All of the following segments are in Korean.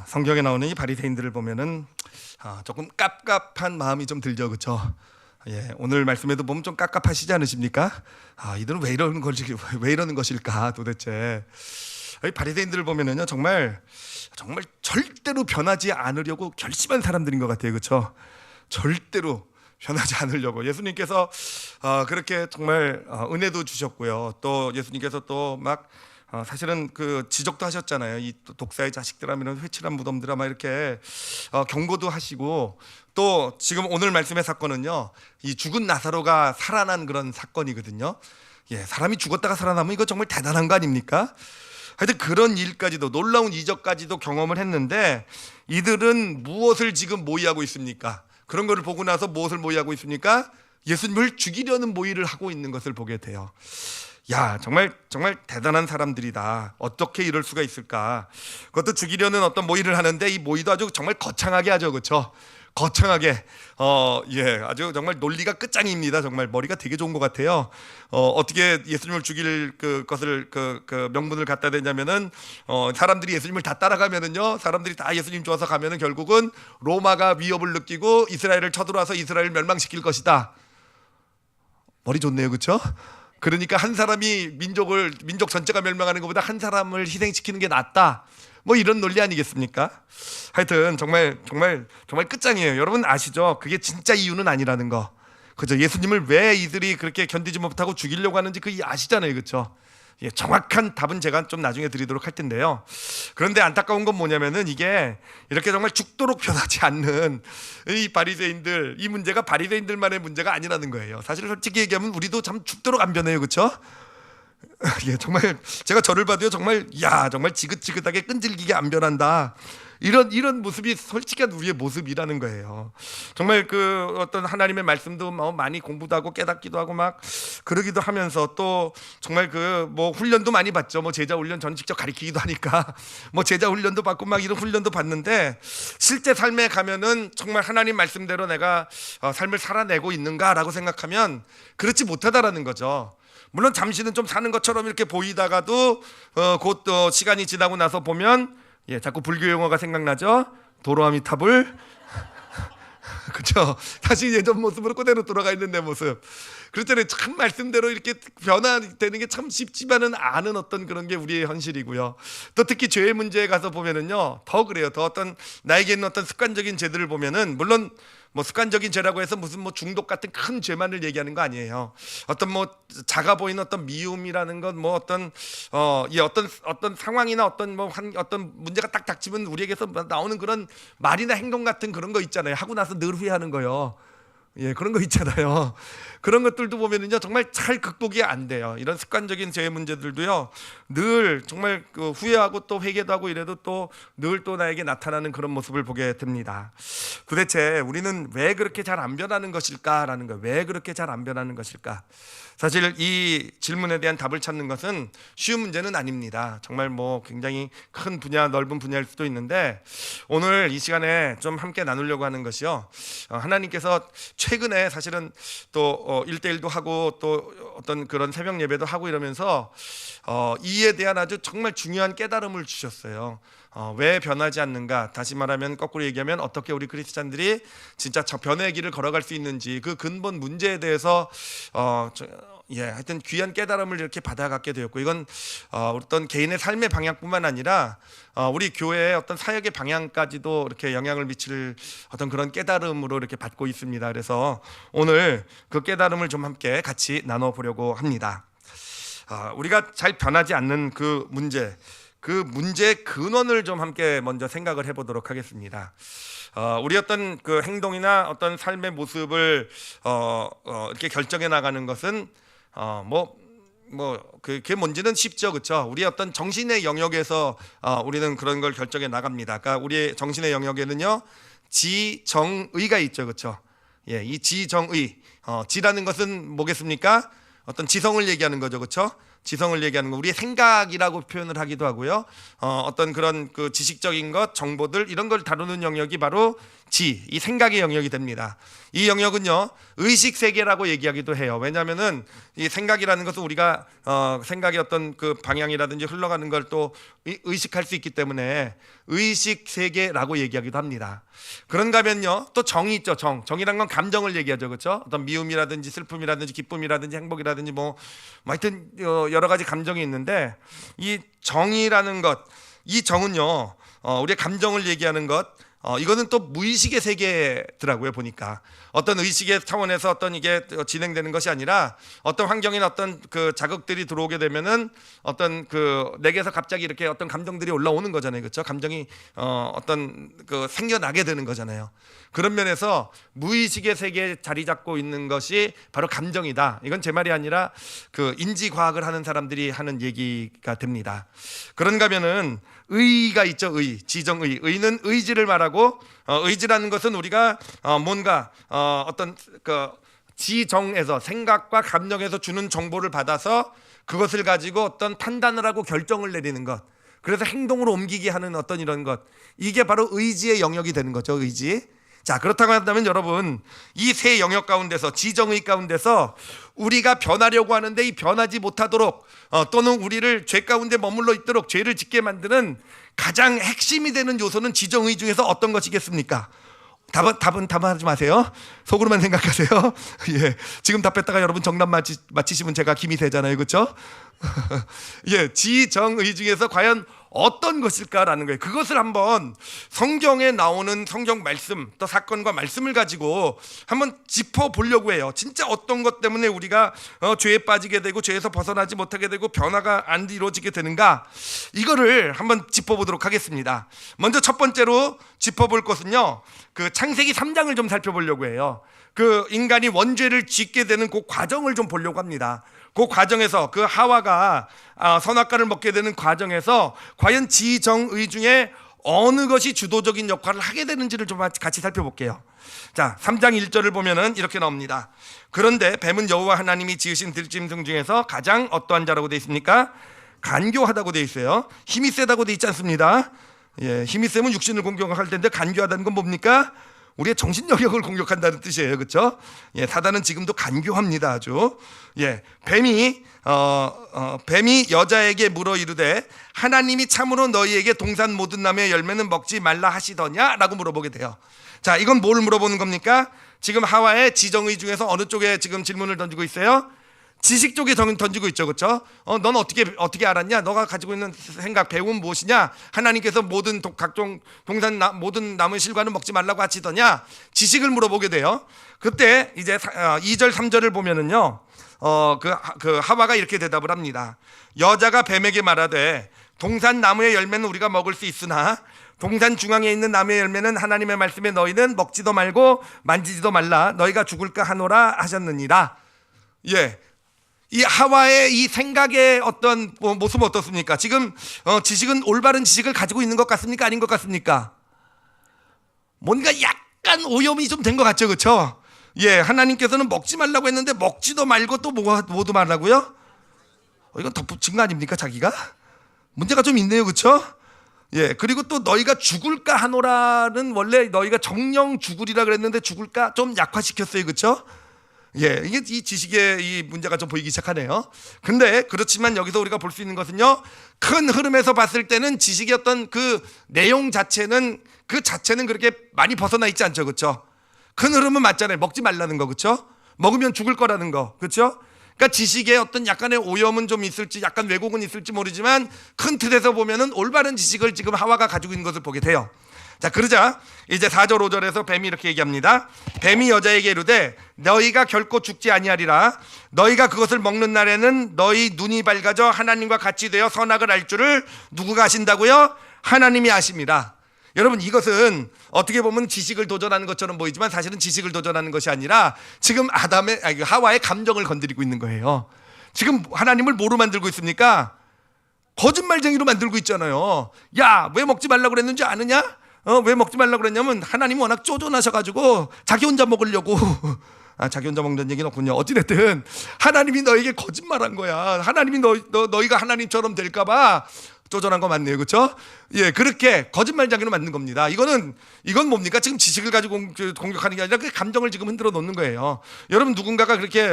성경에 나오는 이 바리새인들을 보면은 조금 깝깝한 마음이 좀 들죠, 그렇죠? 예, 오늘 말씀에도 보면 좀 깝깝하시지 않으십니까? 이들은 왜 이러는 것일까 도대체? 이 바리새인들을 보면은요, 정말 절대로 변하지 않으려고 결심한 사람들인 것 같아요, 그렇죠? 절대로 변하지 않으려고 예수님께서 그렇게 정말 은혜도 주셨고요. 또 예수님께서 또 막 사실은 그 지적도 하셨잖아요. 이 독사의 자식들 하면 회칠한 무덤들아 막 이렇게 경고도 하시고, 또 지금 오늘 말씀의 사건은요, 이 죽은 나사로가 살아난 그런 사건이거든요. 예, 사람이 죽었다가 살아나면 이거 정말 대단한 거 아닙니까? 하여튼 그런 일까지도, 놀라운 이적까지도 경험을 했는데, 이들은 무엇을 지금 모의하고 있습니까? 그런 거를 보고 나서 무엇을 모의하고 있습니까? 예수님을 죽이려는 모의를 하고 있는 것을 보게 돼요. 야, 정말 대단한 사람들이다. 어떻게 이럴 수가 있을까? 그것도 죽이려는 어떤 모의를 하는데, 이 모의도 아주 정말 거창하게 하죠, 그렇죠? 거창하게, 아주 정말 논리가 끝장입니다. 정말 머리가 되게 좋은 것 같아요. 어떻게 예수님을 죽일 것을 명분을 갖다 대냐면은, 사람들이 예수님을 다 따라가면은요, 사람들이 다 예수님 좋아서 가면은 결국은 로마가 위협을 느끼고 이스라엘을 쳐들어와서 이스라엘을 멸망시킬 것이다. 머리 좋네요, 그렇죠? 그러니까 한 사람이 민족 전체가 멸망하는 것보다 한 사람을 희생시키는 게 낫다. 뭐 이런 논리 아니겠습니까? 하여튼 정말 끝장이에요. 여러분 아시죠? 그게 진짜 이유는 아니라는 거. 그죠? 예수님을 왜 이들이 그렇게 견디지 못하고 죽이려고 하는지 그 아시잖아요, 그렇죠? 예, 정확한 답은 제가 좀 나중에 드리도록 할 텐데요. 그런데 안타까운 건 뭐냐면은, 이게 이렇게 정말 죽도록 변하지 않는 이 바리새인들, 이 문제가 바리새인들만의 문제가 아니라는 거예요. 사실 솔직히 얘기하면 우리도 참 죽도록 안 변해요, 그렇죠? 예, 정말 제가 저를 봐도요, 정말 지긋지긋하게 끈질기게 안 변한다. 이런 모습이 솔직한 우리의 모습이라는 거예요. 정말 그 어떤 하나님의 말씀도 많이 공부도 하고 깨닫기도 하고 막 그러기도 하면서, 또 정말 그 뭐 훈련도 많이 받죠. 뭐 제자 훈련 저는 직접 가르치기도 하니까 뭐 제자 훈련도 받고 막 이런 훈련도 받는데, 실제 삶에 가면은 정말 하나님 말씀대로 내가 삶을 살아내고 있는가라고 생각하면 그렇지 못하다라는 거죠. 물론 잠시는 좀 사는 것처럼 이렇게 보이다가도 곧 시간이 지나고 나서 보면, 예, 자꾸 불교 용어가 생각나죠? 도로아미타불. 그렇죠? 다시 예전 모습으로 그대로 돌아가 있는 내 모습. 그렇잖아요. 참 말씀대로 이렇게 변화되는 게 참 쉽지만은 않은 어떤 그런 게 우리의 현실이고요. 또 특히 죄의 문제에 가서 보면은요, 더 그래요. 더 어떤 나에게 있는 어떤 습관적인 죄들을 보면은, 물론 뭐 습관적인 죄라고 해서 무슨 뭐 중독 같은 큰 죄만을 얘기하는 거 아니에요. 어떤 뭐 작아 보이는 어떤 미움이라는 건 뭐 어떤 어떤 상황이나 어떤 어떤 문제가 딱 닥치면 우리에게서 나오는 그런 말이나 행동 같은 그런 거 있잖아요. 하고 나서 늘 후회하는 거요. 예, 그런 거 있잖아요. 그런 것들도 보면은요, 정말 잘 극복이 안 돼요. 이런 습관적인 죄의 문제들도요, 늘 정말 그 후회하고 또 회개도 하고 이래도 또 늘 또 나에게 나타나는 그런 모습을 보게 됩니다. 도대체 우리는 왜 그렇게 잘 안 변하는 것일까라는 거, 왜 그렇게 잘 안 변하는 것일까? 사실 이 질문에 대한 답을 찾는 것은 쉬운 문제는 아닙니다. 정말 뭐 굉장히 큰 분야, 넓은 분야일 수도 있는데, 오늘 이 시간에 좀 함께 나누려고 하는 것이요, 하나님께서 최근에 사실은 또 1대1도 하고 또 어떤 그런 새벽 예배도 하고 이러면서 이에 대한 아주 정말 중요한 깨달음을 주셨어요. 왜 변하지 않는가? 다시 말하면, 거꾸로 얘기하면, 어떻게 우리 크리스찬들이 진짜 변화의 길을 걸어갈 수 있는지, 그 근본 문제에 대해서 하여튼 귀한 깨달음을 이렇게 받아갖게 되었고, 이건 어떤 개인의 삶의 방향뿐만 아니라 우리 교회의 어떤 사역의 방향까지도 이렇게 영향을 미칠 어떤 그런 깨달음으로 이렇게 받고 있습니다. 그래서 오늘 그 깨달음을 좀 함께 같이 나눠보려고 합니다. 우리가 잘 변하지 않는 그 문제의 근원을 좀 함께 먼저 생각을 해보도록 하겠습니다. 우리 어떤 그 행동이나 어떤 삶의 모습을 이렇게 결정해 나가는 것은 그게 뭔지는 쉽죠, 그렇죠? 우리 어떤 정신의 영역에서 우리는 그런 걸 결정해 나갑니다. 그러니까 우리의 정신의 영역에는요, 지정의가 있죠, 그렇죠? 예, 이 지정의, 지라는 것은 뭐겠습니까? 어떤 지성을 얘기하는 거죠, 그렇죠? 지성을 얘기하는 거, 우리의 생각이라고 표현을 하기도 하고요. 어떤 그런 그 지식적인 것, 정보들 이런 걸 다루는 영역이 바로 이 생각의 영역이 됩니다. 이 영역은요 의식 세계라고 얘기하기도 해요. 왜냐하면은 이 생각이라는 것은 우리가 생각의 어떤 그 방향이라든지 흘러가는 걸 또 의식할 수 있기 때문에 의식 세계라고 얘기하기도 합니다. 그런가 하면요 또 정이 있죠. 정이란 건 감정을 얘기하죠, 그렇죠? 어떤 미움이라든지 슬픔이라든지 기쁨이라든지 행복이라든지 뭐 하여튼 여러 가지 감정이 있는데 이 정이라는 것, 이 정은요 우리의 감정을 얘기하는 것, 이거는 또 무의식의 세계더라고요. 보니까 어떤 의식의 차원에서 어떤 이게 진행되는 것이 아니라 어떤 환경이나 어떤 그 자극들이 들어오게 되면은 어떤 그 내게서 갑자기 이렇게 어떤 감정들이 올라오는 거잖아요, 그렇죠? 감정이 어떤 그 생겨나게 되는 거잖아요. 그런 면에서 무의식의 세계에 자리 잡고 있는 것이 바로 감정이다. 이건 제 말이 아니라 그 인지 과학을 하는 사람들이 하는 얘기가 됩니다. 그런가 하면은 의가 있죠. 지정의. 의는 의지를 말하고 의지라는 것은 우리가 뭔가 어떤 그 지정에서 생각과 감정에서 주는 정보를 받아서 그것을 가지고 어떤 판단을 하고 결정을 내리는 것, 그래서 행동으로 옮기게 하는 어떤 이런 것, 이게 바로 의지의 영역이 되는 거죠. 의지. 자, 그렇다고 한다면 여러분 이 세 영역 가운데서 지정의 가운데서 우리가 변하려고 하는데 이 변하지 못하도록 또는 우리를 죄 가운데 머물러 있도록 죄를 짓게 만드는 가장 핵심이 되는 요소는 지정의 중에서 어떤 것이겠습니까? 답은 하지 마세요. 속으로만 생각하세요. 예, 지금 답했다가 여러분 정답 맞히시면 제가 김이 되잖아요, 그렇죠? 예, 지정의 중에서 과연 어떤 것일까라는 거예요. 그것을 한번 성경에 나오는 성경 말씀 또 사건과 말씀을 가지고 한번 짚어보려고 해요. 진짜 어떤 것 때문에 우리가 죄에 빠지게 되고 죄에서 벗어나지 못하게 되고 변화가 안 이루어지게 되는가, 이거를 한번 짚어보도록 하겠습니다. 먼저 첫 번째로 짚어볼 것은요 그 창세기 3장을 좀 살펴보려고 해요. 그 인간이 원죄를 짓게 되는 그 과정을 좀 보려고 합니다. 그 과정에서 그 하와가 선악과를 먹게 되는 과정에서 과연 지정의 중에 어느 것이 주도적인 역할을 하게 되는지를 좀 같이 살펴볼게요. 자, 3장 1절을 보면은 이렇게 나옵니다. 그런데 뱀은 여호와 하나님이 지으신 들짐승 중에서 가장 어떠한 자라고 되어 있습니까? 간교하다고 되어 있어요. 힘이 세다고 되어 있지 않습니다. 예, 힘이 세면 육신을 공격할 텐데 간교하다는 건 뭡니까? 우리의 정신 영역을 공격한다는 뜻이에요, 그렇죠? 예, 사단은 지금도 간교합니다, 아주. 예, 뱀이 여자에게 물어 이르되 하나님이 참으로 너희에게 동산 모든 나무의 열매는 먹지 말라 하시더냐라고 물어보게 돼요. 자, 이건 뭘 물어보는 겁니까? 지금 하와의 지정의 중에서 어느 쪽에 지금 질문을 던지고 있어요? 지식 쪽에 던지고 있죠, 그렇죠? 넌 어떻게 알았냐? 너가 가지고 있는 생각, 배움 무엇이냐? 하나님께서 모든 각종 동산 모든 나무 실과는 먹지 말라고 하시더냐? 지식을 물어보게 돼요. 그때 이제 2절 3절을 보면은요, 그 하와가 이렇게 대답을 합니다. 여자가 뱀에게 말하되 동산 나무의 열매는 우리가 먹을 수 있으나 동산 중앙에 있는 나무의 열매는 하나님의 말씀에 너희는 먹지도 말고 만지지도 말라. 너희가 죽을까 하노라 하셨느니라. 예. 이 하와의 이 생각의 어떤 모습은 어떻습니까? 지금 지식은 올바른 지식을 가지고 있는 것 같습니까? 아닌 것 같습니까? 뭔가 약간 오염이 좀 된 것 같죠, 그렇죠? 예, 하나님께서는 먹지 말라고 했는데 먹지도 말고 또 뭐도 말라고요? 이건 덧붙인 거 아닙니까, 자기가? 문제가 좀 있네요, 그렇죠? 예, 그리고 또 너희가 죽을까 하노라는 원래 너희가 정령 죽으리라 그랬는데 죽을까 좀 약화시켰어요, 그렇죠? 예, 이게 이 지식의 이 문제가 좀 보이기 시작하네요. 근데 그렇지만 여기서 우리가 볼 수 있는 것은요, 큰 흐름에서 봤을 때는 지식의 어떤 그 내용 자체는 그렇게 많이 벗어나 있지 않죠, 그렇죠? 큰 흐름은 맞잖아요. 먹지 말라는 거, 그렇죠? 먹으면 죽을 거라는 거, 그렇죠? 그러니까 지식에 어떤 약간의 오염은 좀 있을지, 약간 왜곡은 있을지 모르지만 큰 틀에서 보면은 올바른 지식을 지금 하와가 가지고 있는 것을 보게 돼요. 자, 그러자 이제 4절 5절에서 뱀이 이렇게 얘기합니다. 뱀이 여자에게 이르되 너희가 결코 죽지 아니하리라. 너희가 그것을 먹는 날에는 너희 눈이 밝아져 하나님과 같이 되어 선악을 알 줄을 누구가 아신다고요? 하나님이 아십니다. 여러분, 이것은 어떻게 보면 지식을 도전하는 것처럼 보이지만 사실은 지식을 도전하는 것이 아니라 지금 하와의 감정을 건드리고 있는 거예요. 지금 하나님을 뭐로 만들고 있습니까? 거짓말쟁이로 만들고 있잖아요. 야, 왜 먹지 말라고 그랬는지 아느냐? 왜 먹지 말라고 그랬냐면 하나님이 워낙 쪼존하셔가지고 자기 혼자 먹으려고 자기 혼자 먹는 얘기는 없군요. 어찌됐든 하나님이 너에게 거짓말한 거야. 하나님이 너희가 하나님처럼 될까봐 쪼잔한 거 맞네요, 그렇죠? 예, 그렇게 거짓말장애로 만든 겁니다. 이건 뭡니까? 지금 지식을 가지고 공격하는 게 아니라 그 감정을 지금 흔들어 놓는 거예요. 여러분 누군가가 그렇게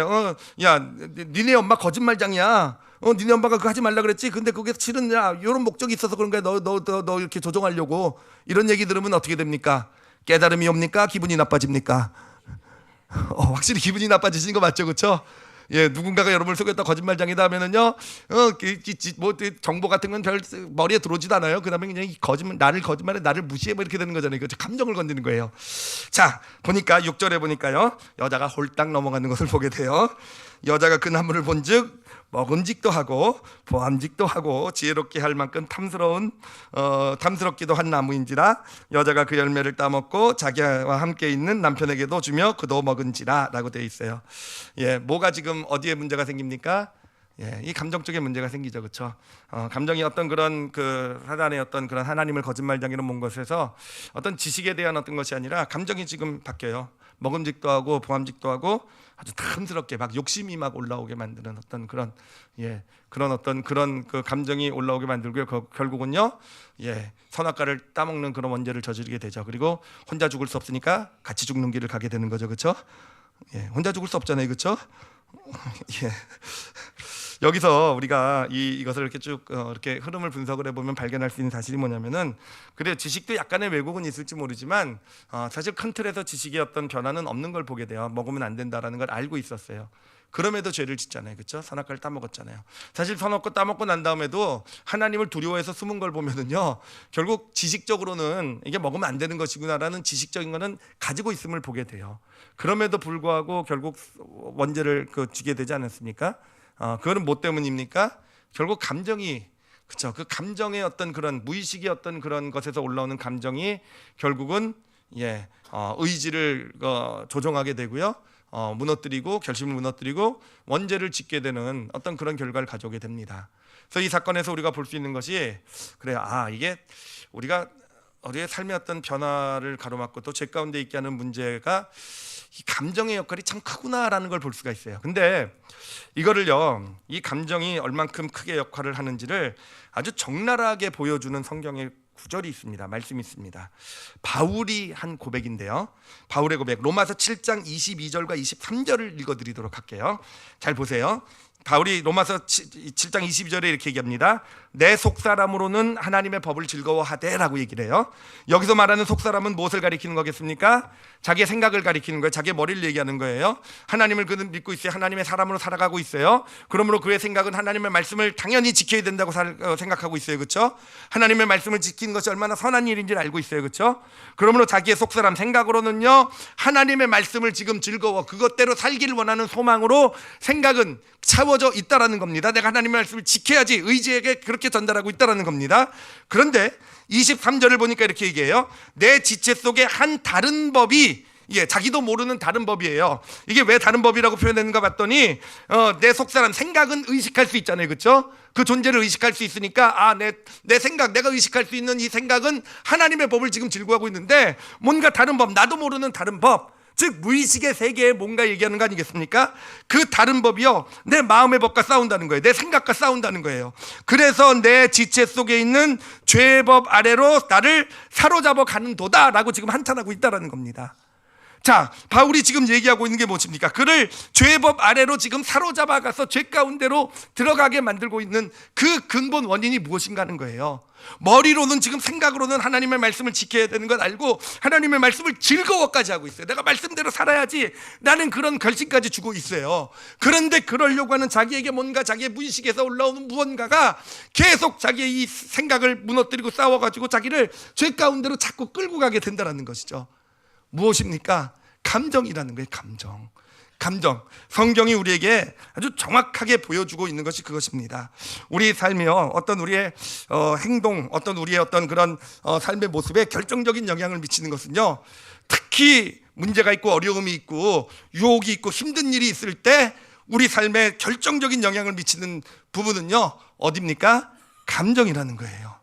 야, 니네 엄마 거짓말장이야. 니네 엄마가 그거 하지 말라 그랬지. 근데 그게 실은 이런 목적이 있어서 그런 거야. 너 이렇게 조종하려고. 이런 얘기 들으면 어떻게 됩니까? 깨달음이 옵니까? 기분이 나빠집니까? 확실히 기분이 나빠지시는 거 맞죠, 그렇죠? 예, 누군가가 여러분을 속였다 거짓말장이다 하면은요, 뭐 정보 같은 건 별 머리에 들어오지도 않아요. 그다음에 그냥 거짓말에 나를 무시해 뭐 이렇게 되는 거잖아요. 그 감정을 건드는 거예요. 자, 보니까 6절에 보니까요, 여자가 홀딱 넘어가는 것을 보게 돼요. 여자가 그 나무를 본즉 먹음직도 하고 보암직도 하고 지혜롭게 할 만큼 탐스럽기도 한 나무인지라 여자가 그 열매를 따먹고 자기와 함께 있는 남편에게도 주며 그도 먹은지라 라고 되어 있어요. 예, 뭐가 지금 어디에 문제가 생깁니까? 예, 이 감정 쪽에 문제가 생기죠, 그렇죠? 감정이 어떤 그런 그 사단의 어떤 그런 하나님을 거짓말장애로 몬 것에서 어떤 지식에 대한 어떤 것이 아니라 감정이 지금 바뀌어요. 먹음직도 하고 보암직도 하고 아주 탐스럽게 막 욕심이 막 올라오게 만드는 어떤 그런 그런 그 감정이 올라오게 만들고요. 결국은요, 예, 선악과를 따먹는 그런 원죄를 저지르게 되죠. 그리고 혼자 죽을 수 없으니까 같이 죽는 길을 가게 되는 거죠, 그렇죠? 예, 혼자 죽을 수 없잖아요, 그렇죠? 예. 여기서 우리가 이것을 이렇게 쭉 이렇게 흐름을 분석을 해보면 발견할 수 있는 사실이 뭐냐면은, 그래 지식도 약간의 왜곡은 있을지 모르지만 사실 큰 틀에서 지식의 어떤 변화는 없는 걸 보게 돼요. 먹으면 안 된다라는 걸 알고 있었어요. 그럼에도 죄를 짓잖아요, 그렇죠? 선악과를 따먹었잖아요. 사실 선악과 따먹고 난 다음에도 하나님을 두려워해서 숨은 걸 보면은요, 결국 지식적으로는 이게 먹으면 안 되는 것이구나라는 지식적인 거는 가지고 있음을 보게 돼요. 그럼에도 불구하고 결국 원죄를 지게 되지 않았습니까? 그거는 뭐 때문입니까? 결국 감정이, 그렇죠? 그 감정의 어떤 그런 무의식의 어떤 그런 것에서 올라오는 감정이 결국은 의지를 조종하게 되고요, 무너뜨리고 결심을 무너뜨리고 원죄를 짓게 되는 어떤 그런 결과를 가져오게 됩니다. 그래서 이 사건에서 우리가 볼 수 있는 것이, 그래요, 이게 우리의 삶의 어떤 변화를 가로막고 또 죄 가운데 있게 하는 문제가 이 감정의 역할이 참 크구나라는 걸 볼 수가 있어요. 근데 이거를요, 이 감정이 얼만큼 크게 역할을 하는지를 아주 적나라하게 보여주는 성경의 구절이 있습니다. 말씀이 있습니다. 바울이 한 고백인데요, 바울의 고백, 로마서 7장 22절과 23절을 읽어드리도록 할게요. 잘 보세요. 바울이 로마서 7장 22절에 이렇게 얘기합니다. 내 속사람으로는 하나님의 법을 즐거워하되 라고 얘기를 해요. 여기서 말하는 속사람은 무엇을 가리키는 거겠습니까? 자기의 생각을 가리키는 거예요. 자기의 머리를 얘기하는 거예요. 하나님을 그는 믿고 있어요. 하나님의 사람으로 살아가고 있어요. 그러므로 그의 생각은 하나님의 말씀을 당연히 지켜야 된다고 생각하고 있어요, 그렇죠? 하나님의 말씀을 지키는 것이 얼마나 선한 일인지를 알고 있어요, 그렇죠? 그러므로 자기의 속사람 생각으로는요, 하나님의 말씀을 지금 즐거워 그것대로 살기를 원하는 소망으로 생각은 채워져 있다라는 겁니다. 내가 하나님의 말씀을 지켜야지 의지에게 그렇게 전달하고 있다라는 겁니다. 그런데 23절을 보니까 이렇게 얘기해요. 내 지체 속에 한 다른 법이, 자기도 모르는 다른 법이에요. 이게 왜 다른 법이라고 표현했는가 봤더니 내 속사람 생각은 의식할 수 있잖아요, 그렇죠? 그 존재를 의식할 수 있으니까 내 생각, 내가 의식할 수 있는 이 생각은 하나님의 법을 지금 즐거워하고 있는데 뭔가 다른 법, 나도 모르는 다른 법, 즉 무의식의 세계에 뭔가 얘기하는 거 아니겠습니까? 그 다른 법이요, 내 마음의 법과 싸운다는 거예요. 내 생각과 싸운다는 거예요. 그래서 내 지체 속에 있는 죄의 법 아래로 나를 사로잡아 가는 도다라고 지금 한탄하고 있다는 겁니다. 자, 바울이 지금 얘기하고 있는 게 무엇입니까? 그를 죄의 법 아래로 지금 사로잡아 가서 죄 가운데로 들어가게 만들고 있는 그 근본 원인이 무엇인가 하는 거예요. 머리로는 지금 생각으로는 하나님의 말씀을 지켜야 되는 건 알고 하나님의 말씀을 즐거워까지 하고 있어요. 내가 말씀대로 살아야지 라는 그런 결심까지 주고 있어요. 그런데 그러려고 하는 자기에게 뭔가 자기의 무의식에서 올라오는 무언가가 계속 자기의 이 생각을 무너뜨리고 싸워가지고 자기를 죄 가운데로 자꾸 끌고 가게 된다는 것이죠. 무엇입니까? 감정이라는 거예요. 감정. 성경이 우리에게 아주 정확하게 보여주고 있는 것이 그것입니다. 우리 삶이요, 어떤 우리의 행동, 어떤 우리의 어떤 그런 삶의 모습에 결정적인 영향을 미치는 것은요, 특히 문제가 있고 어려움이 있고 유혹이 있고 힘든 일이 있을 때 우리 삶에 결정적인 영향을 미치는 부분은요, 어디입니까? 감정이라는 거예요.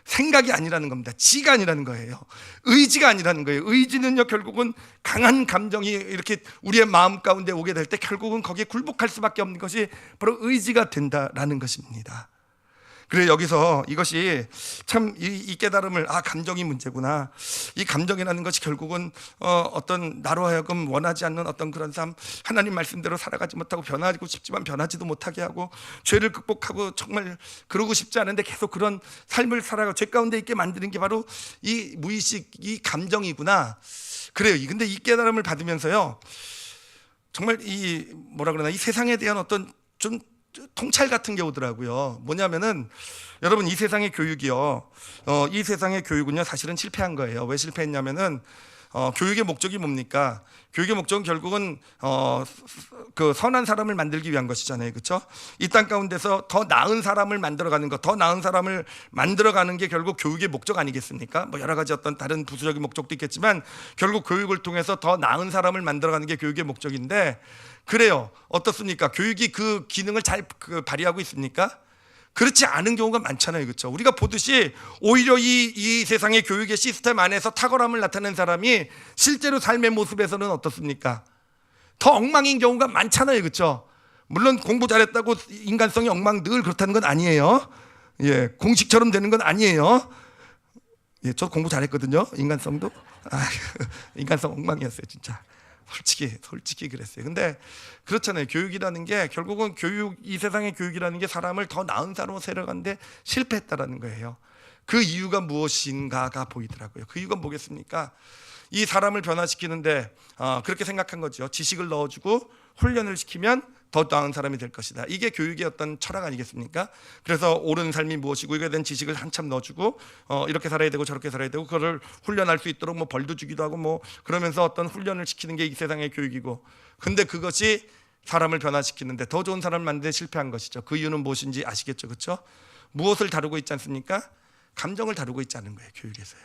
생각이 아니라는 겁니다. 지가 아니라는 거예요. 의지가 아니라는 거예요. 의지는요, 결국은 강한 감정이 이렇게 우리의 마음 가운데 오게 될 때 결국은 거기에 굴복할 수밖에 없는 것이 바로 의지가 된다라는 것입니다. 그래서 여기서 이것이 참 이 깨달음을, 감정이 문제구나, 이 감정이라는 것이 결국은 어떤 나로 하여금 원하지 않는 어떤 그런 삶, 하나님 말씀대로 살아가지 못하고 변하고 싶지만 변하지도 못하게 하고 죄를 극복하고 정말 그러고 싶지 않은데 계속 그런 삶을 살아가 죄 가운데 있게 만드는 게 바로 이 무의식, 이 감정이구나. 그래요. 근데 이 깨달음을 받으면서요, 정말 이 이 세상에 대한 어떤 좀 통찰 같은 게 오더라고요. 뭐냐면은 여러분, 이 세상의 교육이요, 이 세상의 교육은요 사실은 실패한 거예요. 왜 실패했냐면은 교육의 목적이 뭡니까? 교육의 목적은 결국은 그 선한 사람을 만들기 위한 것이잖아요, 그렇죠? 이 땅 가운데서 더 나은 사람을 만들어가는 것, 더 나은 사람을 만들어가는 게 결국 교육의 목적 아니겠습니까? 뭐 여러 가지 어떤 다른 부수적인 목적도 있겠지만 결국 교육을 통해서 더 나은 사람을 만들어가는 게 교육의 목적인데, 그래요. 어떻습니까? 교육이 그 기능을 잘 발휘하고 있습니까? 그렇지 않은 경우가 많잖아요, 그렇죠? 우리가 보듯이 오히려 이 세상의 교육의 시스템 안에서 탁월함을 나타낸 사람이 실제로 삶의 모습에서는 어떻습니까? 더 엉망인 경우가 많잖아요, 그렇죠? 물론 공부 잘했다고 인간성이 엉망 늘 그렇다는 건 아니에요. 예, 공식처럼 되는 건 아니에요. 예, 저 공부 잘했거든요. 인간성도 인간성 엉망이었어요, 진짜. 솔직히 그랬어요. 근데 그렇잖아요. 교육이라는 게 결국은 이 세상의 교육이라는 게 사람을 더 나은 사람으로 세려가는데 실패했다라는 거예요. 그 이유가 무엇인가가 보이더라고요. 그 이유가 뭐겠습니까? 이 사람을 변화시키는데 그렇게 생각한 거죠. 지식을 넣어주고 훈련을 시키면 더 나은 사람이 될 것이다. 이게 교육의 어떤 철학 아니겠습니까? 그래서 옳은 삶이 무엇이고 이거에 대한 지식을 한참 넣어주고 이렇게 살아야 되고 저렇게 살아야 되고 그거를 훈련할 수 있도록 뭐 벌도 주기도 하고 뭐 그러면서 어떤 훈련을 시키는 게 이 세상의 교육이고, 근데 그것이 사람을 변화시키는데 더 좋은 사람을 만드는 데 실패한 것이죠. 그 이유는 무엇인지 아시겠죠, 그렇죠? 무엇을 다루고 있지 않습니까? 감정을 다루고 있지 않은 거예요, 교육에서요.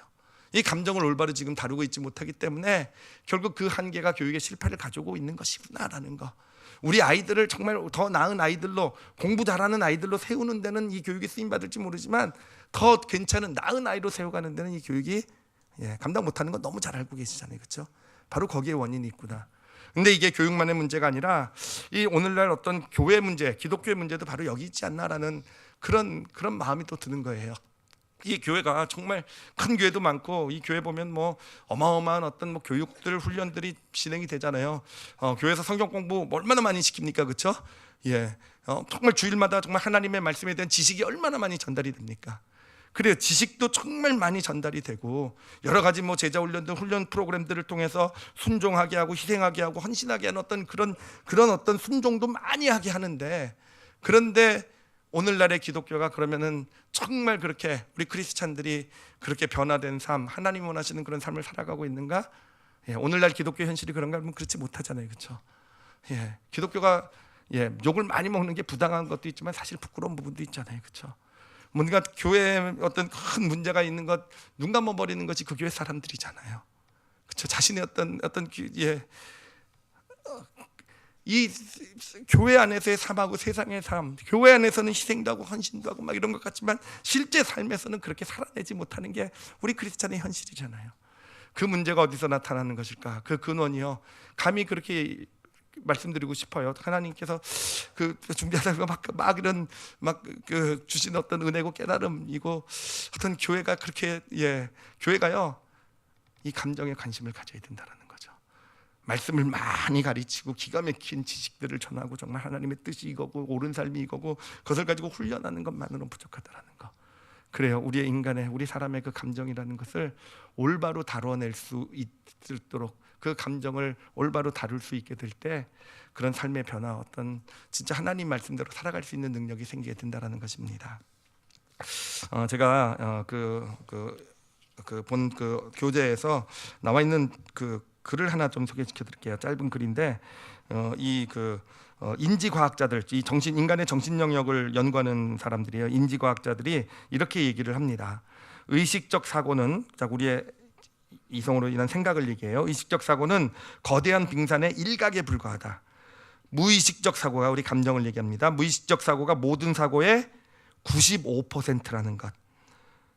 이 감정을 올바로 지금 다루고 있지 못하기 때문에 결국 그 한계가 교육의 실패를 가져오고 있는 것이구나라는 거. 우리 아이들을 정말 더 나은 아이들로, 공부 잘하는 아이들로 세우는 데는 이 교육이 쓰임받을지 모르지만 더 괜찮은 나은 아이로 세워가는 데는 이 교육이 감당 못하는 건 너무 잘 알고 계시잖아요, 그렇죠? 바로 거기에 원인이 있구나. 근데 이게 교육만의 문제가 아니라 이 오늘날 어떤 교회 문제, 기독교의 문제도 바로 여기 있지 않나라는 그런 마음이 또 드는 거예요. 이 교회가 정말 큰 교회도 많고, 이 교회 보면 뭐 어마어마한 어떤 뭐 교육들, 훈련들이 진행이 되잖아요. 교회에서 성경 공부 얼마나 많이 시킵니까, 그렇죠? 예, 정말 주일마다 정말 하나님의 말씀에 대한 지식이 얼마나 많이 전달이 됩니까? 그래요. 지식도 정말 많이 전달이 되고 여러 가지 뭐 제자 훈련들, 훈련 프로그램들을 통해서 순종하게 하고 희생하게 하고 헌신하게 하는 어떤 그런 어떤 순종도 많이 하게 하는데, 그런데 오늘날의 기독교가 그러면은 정말 그렇게 우리 크리스찬들이 그렇게 변화된 삶, 하나님 원하시는 그런 삶을 살아가고 있는가? 오늘날 기독교 현실이 그런가 하면 그렇지 못하잖아요, 그렇죠? 기독교가 욕을 많이 먹는 게 부당한 것도 있지만 사실 부끄러운 부분도 있잖아요, 그렇죠? 뭔가 교회에 어떤 큰 문제가 있는 것 눈 감아버리는 것이 그 교회 사람들이잖아요, 그렇죠? 자신의 어떤 이 교회 안에서의 삶하고 세상의 삶, 교회 안에서는 희생도 하고 헌신도 하고 막 이런 것 같지만 실제 삶에서는 그렇게 살아내지 못하는 게 우리 크리스찬의 현실이잖아요. 그 문제가 어디서 나타나는 것일까? 그 근원이요, 감히 그렇게 말씀드리고 싶어요. 하나님께서 그 준비하다가 막 이런 그 주신 어떤 은혜고 깨달음이고 어떤 교회가 그렇게 교회가요 이 감정에 관심을 가져야 된다는 거죠. 말씀을 많이 가르치고 기가 막힌 지식들을 전하고 정말 하나님의 뜻이 이거고 옳은 삶이 이거고 그것을 가지고 훈련하는 것만으로는 부족하다라는 거. 그래요. 우리 사람의 그 감정이라는 것을 올바로 다뤄낼 수 있도록, 그 감정을 올바로 다룰 수 있게 될 때 그런 삶의 변화, 어떤 진짜 하나님 말씀대로 살아갈 수 있는 능력이 생기게 된다라는 것입니다. 제가 본 교재에서 나와 있는 그 글을 하나 좀 소개시켜 드릴게요. 짧은 글인데 인지과학자들, 이 인간의 정신 영역을 연구하는 사람들이에요. 인지과학자들이 이렇게 얘기를 합니다. 의식적 사고는, 우리의 이성으로 인한 생각을 얘기해요. 의식적 사고는 거대한 빙산의 일각에 불과하다. 무의식적 사고가 우리 감정을 얘기합니다. 무의식적 사고가 모든 사고의 95%라는 것.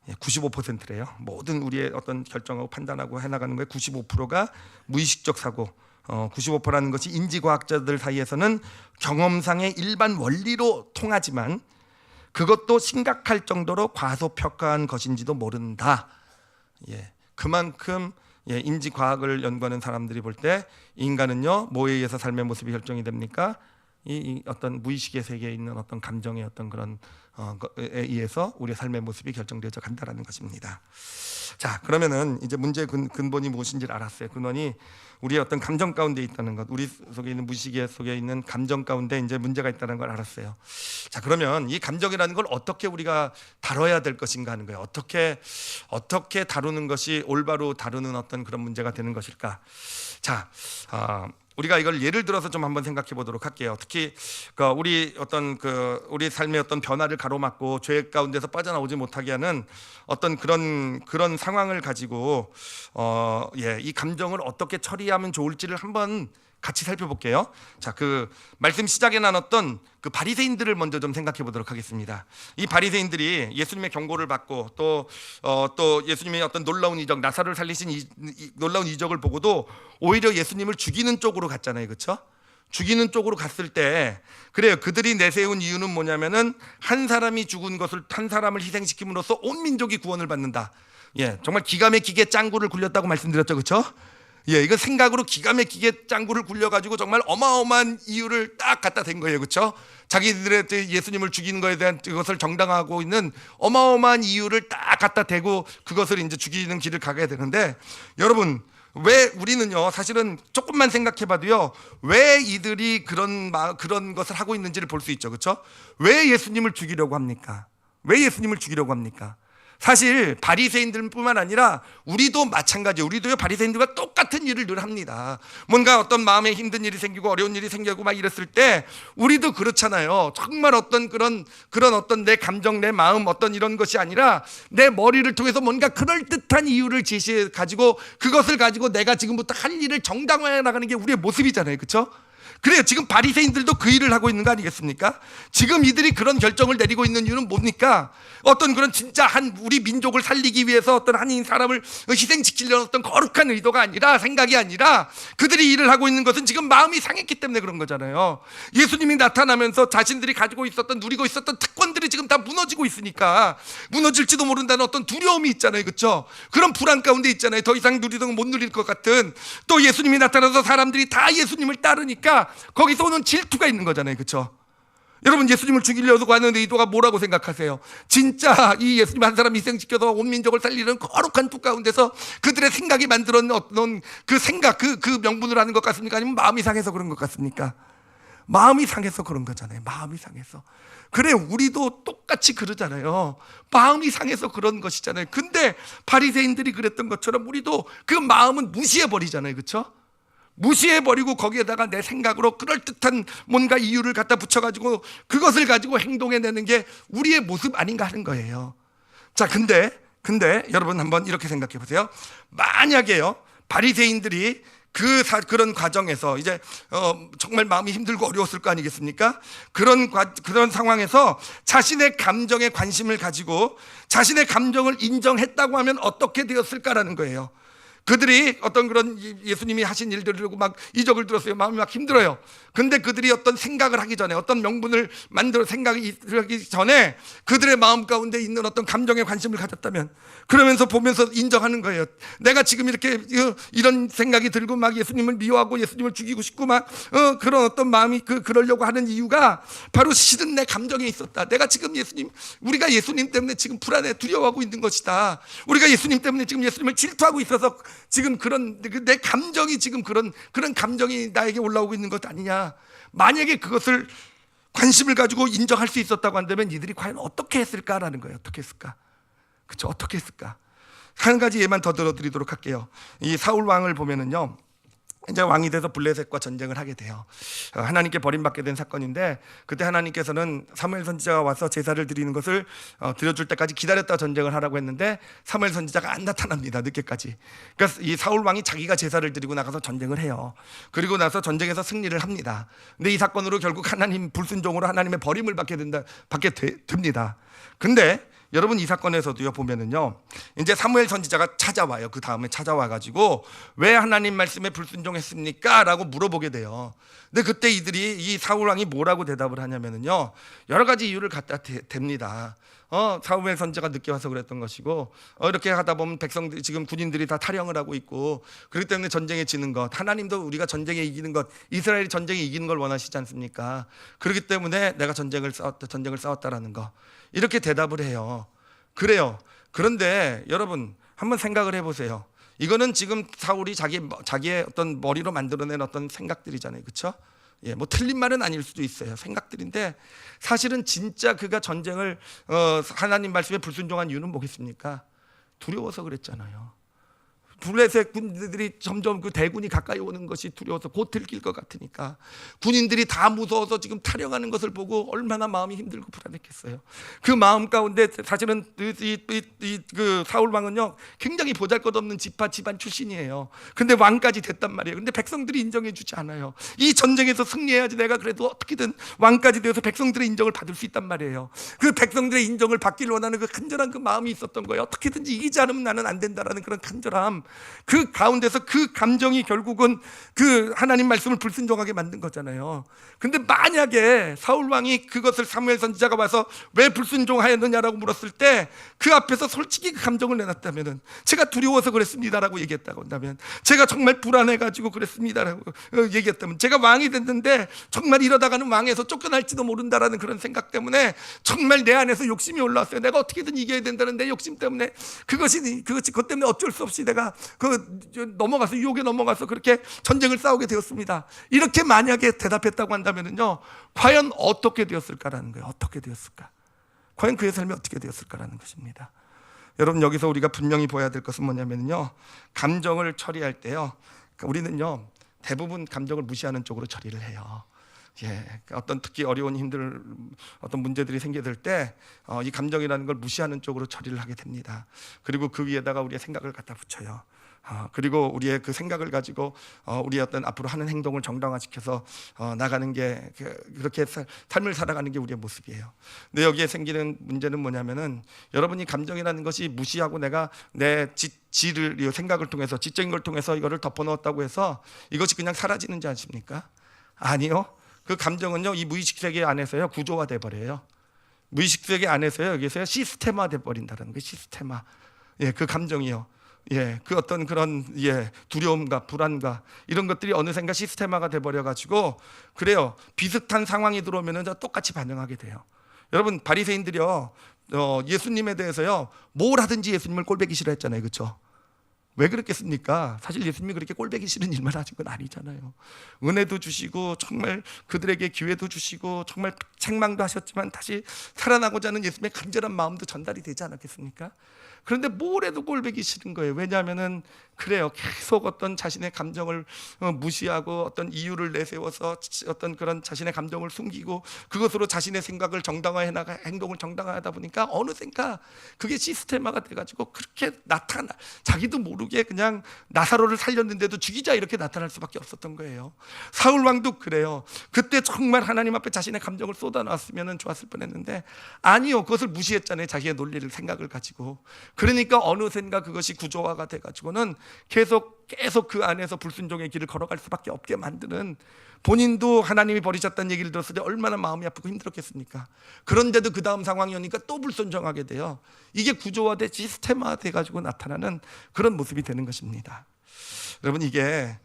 95%래요. 모든 우리의 어떤 결정하고 판단하고 해나가는 거에 95%가 무의식적 사고. 95%라는 것이 인지과학자들 사이에서는 경험상의 일반 원리로 통하지만 그것도 심각할 정도로 과소평가한 것인지도 모른다. 그만큼 인지과학을 연구하는 사람들이 볼 때 인간은요 뭐에 의해서 삶의 모습이 결정이 됩니까? 이 어떤 무의식의 세계에 있는 어떤 감정의 어떤 그런 것에 의해서 우리의 삶의 모습이 결정되어져 간다라는 것입니다. 자, 그러면은 이제 문제의 근본이 무엇인지를 알았어요. 근원이 우리의 어떤 감정 가운데 있다는 것, 우리 속에 있는 무의식 속에 있는 감정 가운데 이제 문제가 있다는 걸 알았어요. 자, 그러면 이 감정이라는 걸 어떻게 우리가 다뤄야 될 것인가 하는 거예요. 어떻게 다루는 것이 올바로 다루는 어떤 그런 문제가 되는 것일까? 자, 우리가 이걸 예를 들어서 좀 한번 생각해 보도록 할게요. 특히 우리 어떤 우리 삶의 어떤 변화를 가로막고 죄 가운데서 빠져나오지 못하게 하는 어떤 그런 상황을 가지고 이 감정을 어떻게 처리하면 좋을지를 한번 같이 살펴볼게요. 자, 말씀 시작에 나눴던 바리새인들을 먼저 좀 생각해 보도록 하겠습니다. 이 바리새인들이 예수님의 경고를 받고 또 예수님의 어떤 놀라운 이적, 나사로를 살리신 놀라운 이적을 보고도 오히려 예수님을 죽이는 쪽으로 갔잖아요, 그렇죠? 죽이는 쪽으로 갔을 때 그래요. 그들이 내세운 이유는 뭐냐면은 한 사람이 죽은 것을 한 사람을 희생시킴으로써 온 민족이 구원을 받는다. 정말 기가 막히게 짱구를 굴렸다고 말씀드렸죠, 그렇죠? 이거 생각으로 기가 막히게 짱구를 굴려가지고 정말 어마어마한 이유를 딱 갖다 댄 거예요, 그렇죠? 자기들의 예수님을 죽이는 것에 대한 그것을 정당화하고 있는 어마어마한 이유를 딱 갖다 대고 그것을 이제 죽이는 길을 가게 되는데, 여러분 왜 우리는요 사실은 조금만 생각해봐도요 왜 이들이 그런 것을 하고 있는지를 볼 수 있죠, 그렇죠? 왜 예수님을 죽이려고 합니까? 왜 예수님을 죽이려고 합니까? 사실 바리새인들뿐만 아니라 우리도 마찬가지예요. 우리도요 바리새인들과 똑같은 일을 늘 합니다. 뭔가 어떤 마음에 힘든 일이 생기고 어려운 일이 생기고 막 이랬을 때 우리도 그렇잖아요. 정말 어떤 그런 어떤 내 감정, 내 마음 어떤 이런 것이 아니라 내 머리를 통해서 뭔가 그럴듯한 이유를 제시해 가지고 그것을 가지고 내가 지금부터 할 일을 정당화해 나가는 게 우리의 모습이잖아요, 그렇죠? 그래요. 지금 바리새인들도 그 일을 하고 있는 거 아니겠습니까? 지금 이들이 그런 결정을 내리고 있는 이유는 뭡니까? 어떤 그런 진짜 우리 민족을 살리기 위해서 어떤 한 사람을 희생시키려는 어떤 거룩한 의도가 아니라, 생각이 아니라 그들이 일을 하고 있는 것은 지금 마음이 상했기 때문에 그런 거잖아요. 예수님이 나타나면서 자신들이 가지고 있었던, 누리고 있었던 특권들이 지금 다 무너지고 있으니까 무너질지도 모른다는 어떤 두려움이 있잖아요, 그렇죠? 그런 불안 가운데 있잖아요. 더 이상 누리던 못 누릴 것 같은. 또 예수님이 나타나서 사람들이 다 예수님을 따르니까 거기서 오는 질투가 있는 거잖아요, 그렇죠? 여러분 예수님을 죽이려고 하는 의도가 뭐라고 생각하세요? 진짜 이 예수님 한 사람 희생시켜서 온 민족을 살리는 거룩한 뜻 가운데서 그들의 생각이 만들어 놓은 그 생각, 그 명분을 하는 것 같습니까? 아니면 마음이 상해서 그런 것 같습니까? 마음이 상해서 그런 거잖아요. 마음이 상해서. 그래, 우리도 똑같이 그러잖아요. 마음이 상해서 그런 것이잖아요. 근데 바리새인들이 그랬던 것처럼 우리도 그 마음은 무시해버리잖아요, 그렇죠? 무시해버리고 거기에다가 내 생각으로 그럴듯한 뭔가 이유를 갖다 붙여가지고 그것을 가지고 행동해내는 게 우리의 모습 아닌가 하는 거예요. 자, 근데 여러분 한번 이렇게 생각해 보세요. 만약에요 바리새인들이 그런 과정에서 이제 정말 마음이 힘들고 어려웠을 거 아니겠습니까? 그런 상황에서 자신의 감정에 관심을 가지고 자신의 감정을 인정했다고 하면 어떻게 되었을까라는 거예요. 그들이 어떤 그런 예수님이 하신 일들을 보고 막 이적을 들었어요. 마음이 막 힘들어요. 근데 그들이 어떤 생각을 하기 전에, 어떤 명분을 만들어 생각이 하기 전에 그들의 마음 가운데 있는 어떤 감정에 관심을 가졌다면, 그러면서 보면서 인정하는 거예요. 내가 지금 이렇게 이런 생각이 들고 막 예수님을 미워하고 예수님을 죽이고 싶고 막 그런 어떤 마음이 그러려고 하는 이유가 바로 실은 내 감정에 있었다. 내가 지금 우리가 예수님 때문에 지금 불안해 두려워하고 있는 것이다. 우리가 예수님 때문에 지금 예수님을 질투하고 있어서 지금 내 감정이 지금 그런 감정이 나에게 올라오고 있는 것 아니냐. 만약에 그것을 관심을 가지고 인정할 수 있었다고 한다면 이들이 과연 어떻게 했을까라는 거예요. 어떻게 했을까? 그렇죠? 어떻게 했을까? 한 가지 예만 더 들어드리도록 할게요. 이 사울 왕을 보면은요, 이제 왕이 돼서 블레셋과 전쟁을 하게 돼요. 하나님께 버림받게 된 사건인데, 그때 하나님께서는 사무엘 선지자가 와서 제사를 드리는 것을 드려줄 때까지 기다렸다 전쟁을 하라고 했는데 사무엘 선지자가 안 나타납니다. 늦게까지. 그러니까 이 사울 왕이 자기가 제사를 드리고 나가서 전쟁을 해요. 그리고 나서 전쟁에서 승리를 합니다. 근데 이 사건으로 결국 하나님 불순종으로 하나님의 버림을 받게 됩니다. 근데 여러분 이 사건에서도요 보면은요 이제 사무엘 선지자가 찾아와요. 그 다음에 찾아와 가지고 왜 하나님 말씀에 불순종했습니까? 라고 물어보게 돼요. 근데 그때 이들이 이 사울 왕이 뭐라고 대답을 하냐면은요 여러 가지 이유를 갖다 댑니다. 사무엘 선지자가 늦게 와서 그랬던 것이고 이렇게 하다 보면 백성들이 지금 군인들이 다 탈영을 하고 있고 그렇기 때문에 전쟁에 지는 것, 하나님도 우리가 전쟁에 이기는 것, 이스라엘이 전쟁에 이기는 걸 원하시지 않습니까? 그렇기 때문에 내가 전쟁을 싸웠다라는 거, 이렇게 대답을 해요. 그래요. 그런데 여러분 한번 생각을 해보세요. 이거는 지금 사울이 자기의 어떤 머리로 만들어낸 어떤 생각들이잖아요, 그렇죠? 예, 뭐 틀린 말은 아닐 수도 있어요. 생각들인데 사실은 진짜 그가 전쟁을 하나님 말씀에 불순종한 이유는 뭐겠습니까? 두려워서 그랬잖아요. 블레셋 군대들이 점점 그 대군이 가까이 오는 것이 두려워서 곧 들킬 것 같으니까 군인들이 다 무서워서 지금 탈영하는 것을 보고 얼마나 마음이 힘들고 불안했겠어요. 그 마음 가운데 사실은 그 사울 왕은요 굉장히 보잘것없는 집안 출신이에요. 근데 왕까지 됐단 말이에요. 근데 백성들이 인정해주지 않아요. 이 전쟁에서 승리해야지 내가 그래도 어떻게든 왕까지 되어서 백성들의 인정을 받을 수 있단 말이에요. 그 백성들의 인정을 받기를 원하는 그 간절한 그 마음이 있었던 거예요. 어떻게든지 이기지 않으면 나는 안 된다라는 그런 간절함, 그 가운데서 그 감정이 결국은 그 하나님 말씀을 불순종하게 만든 거잖아요. 근데 만약에 사울 왕이 그것을 사무엘 선지자가 와서 왜 불순종하였느냐라고 물었을 때 그 앞에서 솔직히 그 감정을 내놨다면은, 제가 두려워서 그랬습니다라고 얘기했다고 한다면, 제가 정말 불안해가지고 그랬습니다라고 얘기했다면, 제가 왕이 됐는데 정말 이러다가는 왕에서 쫓겨날지도 모른다라는 그런 생각 때문에 정말 내 안에서 욕심이 올라왔어요. 내가 어떻게든 이겨야 된다는 내 욕심 때문에 그것 때문에 어쩔 수 없이 내가 넘어가서 유혹에 넘어가서 그렇게 전쟁을 싸우게 되었습니다. 이렇게 만약에 대답했다고 한다면요, 과연 어떻게 되었을까라는 거예요. 어떻게 되었을까? 과연 그의 삶이 어떻게 되었을까라는 것입니다. 여러분, 여기서 우리가 분명히 보아야 될 것은 뭐냐면요, 감정을 처리할 때요, 우리는요 대부분 감정을 무시하는 쪽으로 처리를 해요. 예, 어떤 특히 어려운 어떤 문제들이 생겨들 때 이 감정이라는 걸 무시하는 쪽으로 처리를 하게 됩니다. 그리고 그 위에다가 우리의 생각을 갖다 붙여요. 그리고 우리의 그 생각을 가지고 우리의 어떤 앞으로 하는 행동을 정당화시켜서 나가는 게, 그렇게 삶을 살아가는 게 우리의 모습이에요. 근데 여기에 생기는 문제는 뭐냐면은, 여러분이 감정이라는 것이 무시하고 내가 내 생각을 통해서, 지적인 걸 통해서 이거를 덮어놓았다고 해서 이것이 그냥 사라지는지 아십니까? 아니요. 그 감정은요, 이 무의식 세계 안에서요 구조화돼 버려요. 무의식 세계 안에서요, 여기서요 시스템화돼 버린다는 거예요. 시스템화. 예, 그 감정이요. 예, 그 어떤 그런 두려움과 불안과 이런 것들이 어느샌가 시스템화가 돼 버려 가지고, 그래요, 비슷한 상황이 들어오면은 똑같이 반응하게 돼요. 여러분, 바리새인들이요 예수님에 대해서요 뭘 하든지 예수님을 꼴보기 싫어했잖아요, 그렇죠? 왜 그랬겠습니까? 사실 예수님이 그렇게 꼴보기 싫은 일만 하신 건 아니잖아요. 은혜도 주시고 정말 그들에게 기회도 주시고 정말 책망도 하셨지만 다시 살아나고자 하는 예수님의 간절한 마음도 전달이 되지 않았겠습니까? 그런데 뭘 해도 꼴보기 싫은 거예요. 왜냐하면은 그래요, 계속 어떤 자신의 감정을 무시하고 어떤 이유를 내세워서 어떤 그런 자신의 감정을 숨기고 그것으로 자신의 생각을 행동을 정당화하다 보니까 어느샌가 그게 시스템화가 돼가지고 그렇게 자기도 모르게 그냥 나사로를 살렸는데도 죽이자 이렇게 나타날 수밖에 없었던 거예요. 사울 왕도 그래요. 그때 정말 하나님 앞에 자신의 감정을 쏟아놨으면 좋았을 뻔했는데 아니요, 그것을 무시했잖아요. 자기의 논리를, 생각을 가지고. 그러니까 어느샌가 그것이 구조화가 돼가지고는 계속 그 안에서 불순종의 길을 걸어갈 수밖에 없게 만드는, 본인도 하나님이 버리셨다는 얘기를 들었을 때 얼마나 마음이 아프고 힘들었겠습니까? 그런데도 그 다음 상황이 오니까 또 불순종하게 돼요. 이게 구조화돼 시스템화 돼가지고 나타나는 그런 모습이 되는 것입니다. 여러분, 이게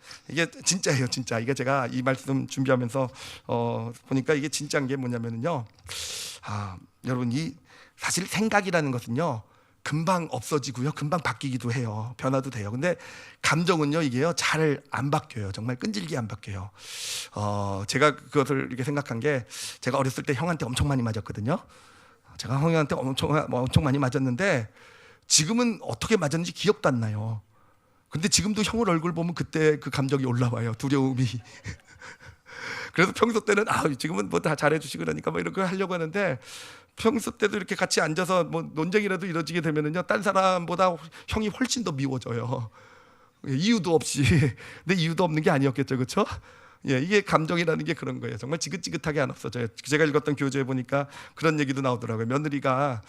진짜예요, 진짜. 이게 제가 이 말씀 준비하면서 보니까 이게 진짜인 게 뭐냐면요, 여러분, 이 사실 생각이라는 것은요 금방 없어지고요, 금방 바뀌기도 해요. 변화도 돼요. 근데 감정은요, 이게요 잘 안 바뀌어요. 정말 끈질기게 안 바뀌어요. 제가 그것을 이렇게 생각한 게, 제가 어렸을 때 형한테 엄청 많이 맞았거든요. 제가 형한테 엄청 많이 맞았는데 지금은 어떻게 맞았는지 기억도 안 나요. 근데 지금도 형을 얼굴 보면 그때 그 감정이 올라와요. 두려움이. 그래서 평소 때는 지금은 뭐 다 잘해주시고 그러니까 뭐 이런 거 하려고 하는데, 평소 때도 이렇게 같이 앉아서 뭐 논쟁이라도 이루어지게 되면은요, 딴 사람보다 형이 훨씬 더 미워져요. 이유도 없이. 근데 이유도 없는 게 아니었겠죠, 그렇죠? 예, 이게 감정이라는 게 그런 거예요. 정말 지긋지긋하게 안 없어져요. 제가 읽었던 교재에 보니까 그런 얘기도 나오더라고요. 며느리가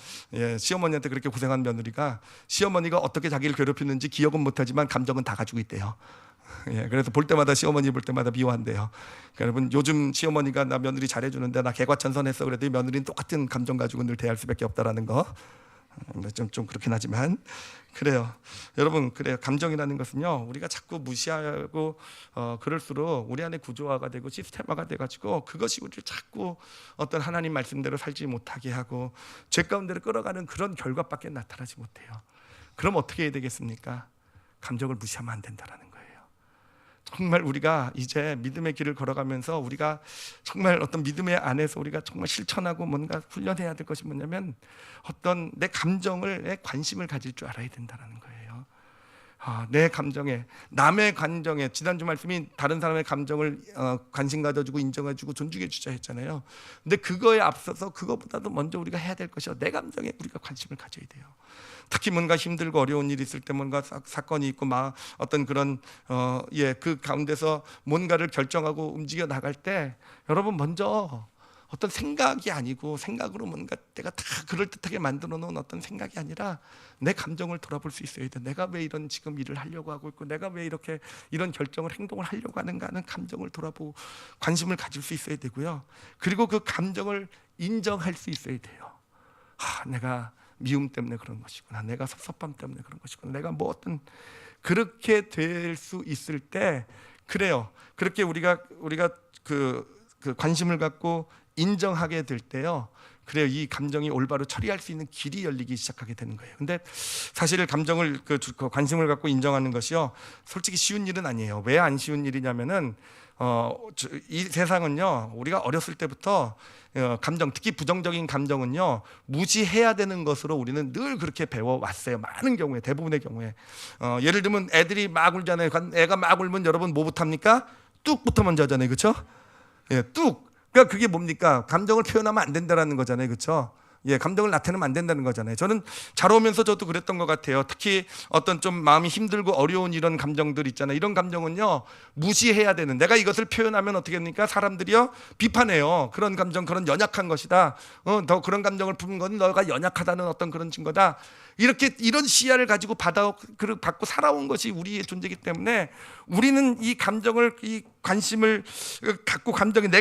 시어머니한테 그렇게 고생한 며느리가 시어머니가 어떻게 자기를 괴롭히는지 기억은 못하지만 감정은 다 가지고 있대요. 예, 그래서 볼 때마다 시어머니 볼 때마다 미워한대요. 그러니까 여러분 요즘 시어머니가 나 며느리 잘해주는데 나 개과천선했어 그래도 이 며느리는 똑같은 감정 가지고 늘 대할 수밖에 없다라는 거. 좀 그렇긴 하지만 그래요. 여러분 그래요. 감정이라는 것은요 우리가 자꾸 무시하고 그럴수록 우리 안에 구조화가 되고 시스템화가 돼가지고 그것이 우리를 자꾸 어떤 하나님 말씀대로 살지 못하게 하고 죄 가운데로 끌어가는 그런 결과밖에 나타나지 못해요. 그럼 어떻게 해야 되겠습니까? 감정을 무시하면 안 된다라는 거예요. 정말 우리가 이제 믿음의 길을 걸어가면서 우리가 정말 어떤 믿음의 안에서 우리가 정말 실천하고 뭔가 훈련해야 될 것이 뭐냐면 어떤 내 감정에 관심을 가질 줄 알아야 된다는 거예요. 내 감정에, 남의 감정에, 지난주 말씀이 다른 사람의 감정을 관심 가져주고 인정해주고 존중해 주자 했잖아요. 근데 그거에 앞서서 그거보다도 먼저 우리가 해야 될 것이 내 감정에 우리가 관심을 가져야 돼요. 특히 뭔가 힘들고 어려운 일이 있을 때 뭔가 사건이 있고 어떤 그런 그 가운데서 뭔가를 결정하고 움직여 나갈 때 여러분 먼저 어떤 생각이 아니고 생각으로 뭔가 내가 다 그럴듯하게 만들어 놓은 어떤 생각이 아니라 내 감정을 돌아볼 수 있어야 돼. 내가 왜 이런 지금 일을 하려고 하고 있고 내가 왜 이렇게 이런 결정을 행동을 하려고 하는가 하는 감정을 돌아보고 관심을 가질 수 있어야 되고요. 그리고 그 감정을 인정할 수 있어야 돼요. 내가 미움 때문에 그런 것이구나. 내가 섭섭함 때문에 그런 것이구나. 내가 뭐 어떤 그렇게 될 수 있을 때 그래요. 그렇게 우리가 그 관심을 갖고 인정하게 될 때요. 그래요. 이 감정이 올바로 처리할 수 있는 길이 열리기 시작하게 되는 거예요. 근데 사실 감정을 그 관심을 갖고 인정하는 것이요. 솔직히 쉬운 일은 아니에요. 왜 안 쉬운 일이냐면은 이 세상은요. 우리가 어렸을 때부터 감정, 특히 부정적인 감정은요 무시해야 되는 것으로 우리는 늘 그렇게 배워왔어요. 많은 경우에, 대부분의 경우에 예를 들면 애들이 막 울잖아요. 애가 막 울면 여러분 뭐부터 합니까? 뚝부터 먼저 하잖아요. 그렇죠? 예, 뚝. 그러니까 그게 뭡니까? 감정을 표현하면 안 된다는 거잖아요. 그렇죠? 예, 감정을 나타내면 안 된다는 거잖아요. 저는 자라오면서 저도 그랬던 것 같아요. 특히 어떤 좀 마음이 힘들고 어려운 이런 감정들 있잖아요. 이런 감정은요 무시해야 되는, 내가 이것을 표현하면 어떻게 합니까? 사람들이요 비판해요. 그런 감정, 그런 연약한 것이다. 더 그런 감정을 품은 건 너가 연약하다는 어떤 그런 증거다. 이렇게 이런 시야를 가지고 받고 살아온 것이 우리의 존재이기 때문에 우리는 이 감정을, 이 관심을 갖고 내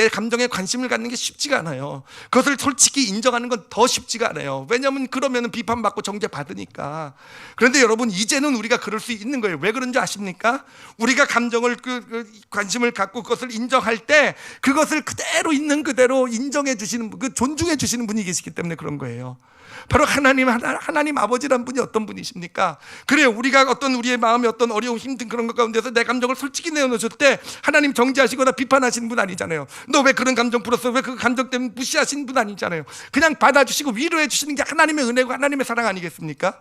감정에 관심을 갖는 게 쉽지가 않아요. 그것을 솔직히 인정하는 건 더 쉽지가 않아요. 왜냐하면 그러면 비판받고 정죄받으니까. 그런데 여러분 이제는 우리가 그럴 수 있는 거예요. 왜 그런지 아십니까? 우리가 감정을 관심을 갖고 그것을 인정할 때 그것을 그대로 있는 그대로 인정해 주시는 존중해 주시는 분이 계시기 때문에 그런 거예요. 바로 하나님 아버지란 분이 어떤 분이십니까? 그래요. 우리가 우리의 마음에 어떤 어려움, 힘든 그런 것 가운데서 내 감정을 솔직히 내어놓으실 때 하나님 정죄하시거나 비판하시는 분 아니잖아요. 너 왜 그런 감정 풀었어? 왜 그 감정 때문에 무시하시는 분 아니잖아요. 그냥 받아주시고 위로해 주시는 게 하나님의 은혜고 하나님의 사랑 아니겠습니까?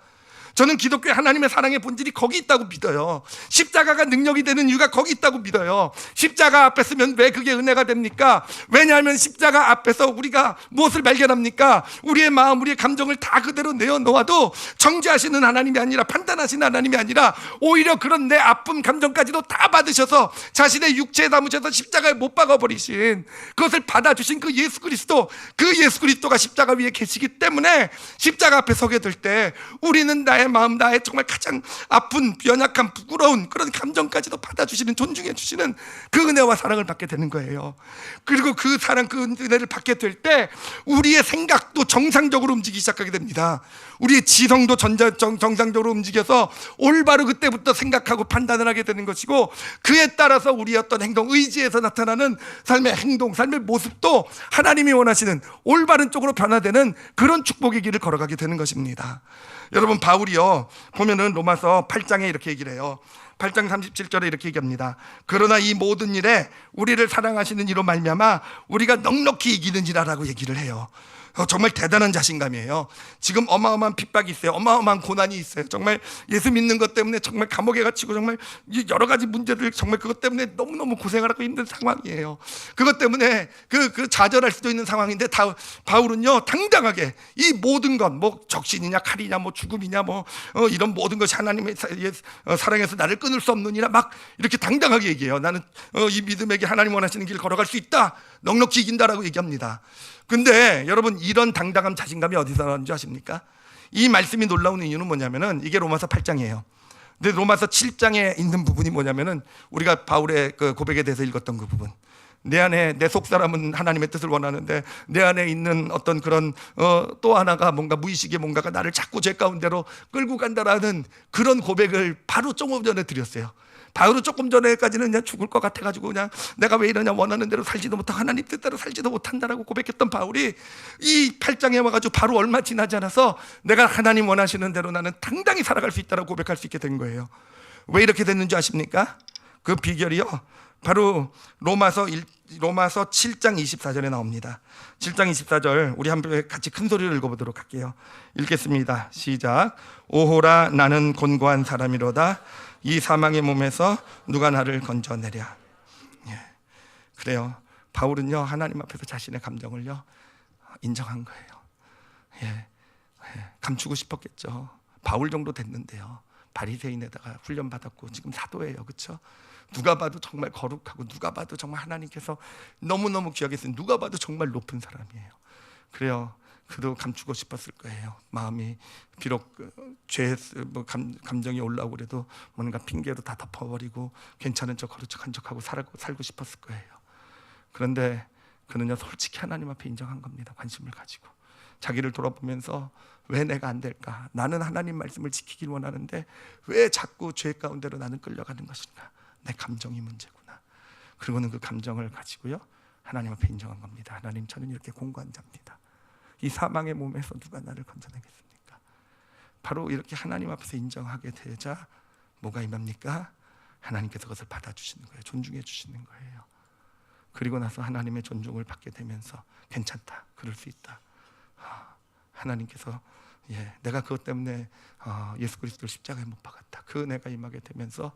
저는 기독교의 하나님의 사랑의 본질이 거기 있다고 믿어요. 십자가가 능력이 되는 이유가 거기 있다고 믿어요. 십자가 앞에 서면 왜 그게 은혜가 됩니까? 왜냐하면 십자가 앞에서 우리가 무엇을 발견합니까? 우리의 마음, 우리의 감정을 다 그대로 내어놓아도 정죄하시는 하나님이 아니라, 판단하시는 하나님이 아니라 오히려 그런 내 아픔 감정까지도 다 받으셔서 자신의 육체에 담으셔서 십자가에 못 박아버리신, 그것을 받아주신 그 예수 그리스도가 십자가 위에 계시기 때문에 십자가 앞에 서게 될 때 우리는 나의 마음, 나의 정말 가장 아픈, 연약한, 부끄러운 그런 감정까지도 받아주시는, 존중해주시는 그 은혜와 사랑을 받게 되는 거예요. 그리고 그 사랑, 그 은혜를 받게 될 때 우리의 생각도 정상적으로 움직이기 시작하게 됩니다. 우리의 지성도 정상적으로 움직여서 올바로 그때부터 생각하고 판단을 하게 되는 것이고, 그에 따라서 우리의 어떤 행동, 의지에서 나타나는 삶의 행동, 삶의 모습도 하나님이 원하시는 올바른 쪽으로 변화되는 그런 축복의 길을 걸어가게 되는 것입니다. 여러분, 바울이요 보면은 로마서 8장에 이렇게 얘기를 해요. 8장 37절에 이렇게 얘기합니다. 그러나 이 모든 일에 우리를 사랑하시는 이로 말미암아 우리가 넉넉히 이기는지라라고 얘기를 해요. 정말 대단한 자신감이에요. 지금 어마어마한 핍박이 있어요. 어마어마한 고난이 있어요. 정말 예수 믿는 것 때문에 정말 감옥에 갇히고 정말 여러 가지 문제들, 정말 그것 때문에 너무너무 고생을 하고 있는 상황이에요. 그것 때문에 좌절할 수도 있는 상황인데, 바울은요 당당하게 이 모든 것, 뭐 적신이냐 칼이냐 뭐 죽음이냐 뭐 이런 모든 것이 하나님의 사랑에서 나를 끊을 수 없느니라 막 이렇게 당당하게 얘기해요. 나는 이 믿음에게 하나님 원하시는 길 걸어갈 수 있다, 넉넉히 이긴다라고 얘기합니다. 근데 여러분, 이런 당당함, 자신감이 어디서 나는지 아십니까? 이 말씀이 놀라운 이유는 뭐냐면은 이게 로마서 8장이에요. 근데 로마서 7장에 있는 부분이 뭐냐면은 우리가 바울의 그 고백에 대해서 읽었던 그 부분, 내 안에, 내 속사람은 하나님의 뜻을 원하는데 내 안에 있는 어떤 그런 또 하나가 뭔가 무의식의 뭔가가 나를 자꾸 죄 가운데로 끌고 간다라는 그런 고백을 바로 조금 전에 드렸어요. 바울은 조금 전에까지는 그냥 죽을 것 같아가지고 그냥 내가 왜 이러냐, 원하는 대로 살지도 못하고 하나님 뜻대로 살지도 못한다라고 고백했던 바울이 이 8장에 와가지고 바로 얼마 지나지 않아서 내가 하나님 원하시는 대로 나는 당당히 살아갈 수 있다라고 고백할 수 있게 된 거예요. 왜 이렇게 됐는지 아십니까? 그 비결이요, 바로 로마서 7장 24절에 나옵니다. 7장 24절 우리 한번 같이 큰 소리로 읽어보도록 할게요. 읽겠습니다. 시작. 오호라, 나는 곤고한 사람이로다. 이 사망의 몸에서 누가 나를 건져내랴. 그래요. 바울은요 하나님 앞에서 자신의 감정을요 인정한 거예요. 감추고 싶었겠죠. 바울 정도 됐는데요, 바리새인에다가 훈련 받았고 지금 사도예요, 그렇죠? 누가 봐도 정말 거룩하고 누가 봐도 정말 하나님께서 너무너무 귀하게 쓴, 누가 봐도 정말 높은 사람이에요. 그래요. 그도 감추고 싶었을 거예요. 마음이 비록 감정이 올라오고 그래도 뭔가 핑계로 다 덮어버리고 괜찮은 척 거룩한 척하고 살고 싶었을 거예요. 그런데 그는요 솔직히 하나님 앞에 인정한 겁니다. 관심을 가지고 자기를 돌아보면서 왜 내가 안 될까? 나는 하나님 말씀을 지키길 원하는데 왜 자꾸 죄 가운데로 나는 끌려가는 것인가? 내 감정이 문제구나. 그리고는 그 감정을 가지고요 하나님 앞에 인정한 겁니다. 하나님, 저는 이렇게 공고한 자입니다. 이 사망의 몸에서 누가 나를 건져내겠습니까? 바로 이렇게 하나님 앞에서 인정하게 되자 뭐가 임합니까? 하나님께서 그것을 받아주시는 거예요. 존중해 주시는 거예요. 그리고 나서 하나님의 존중을 받게 되면서 괜찮다, 그럴 수 있다. 하나님께서 내가 그것 때문에 예수 그리스도를 십자가에 못 박았다, 그 은혜가 임하게 되면서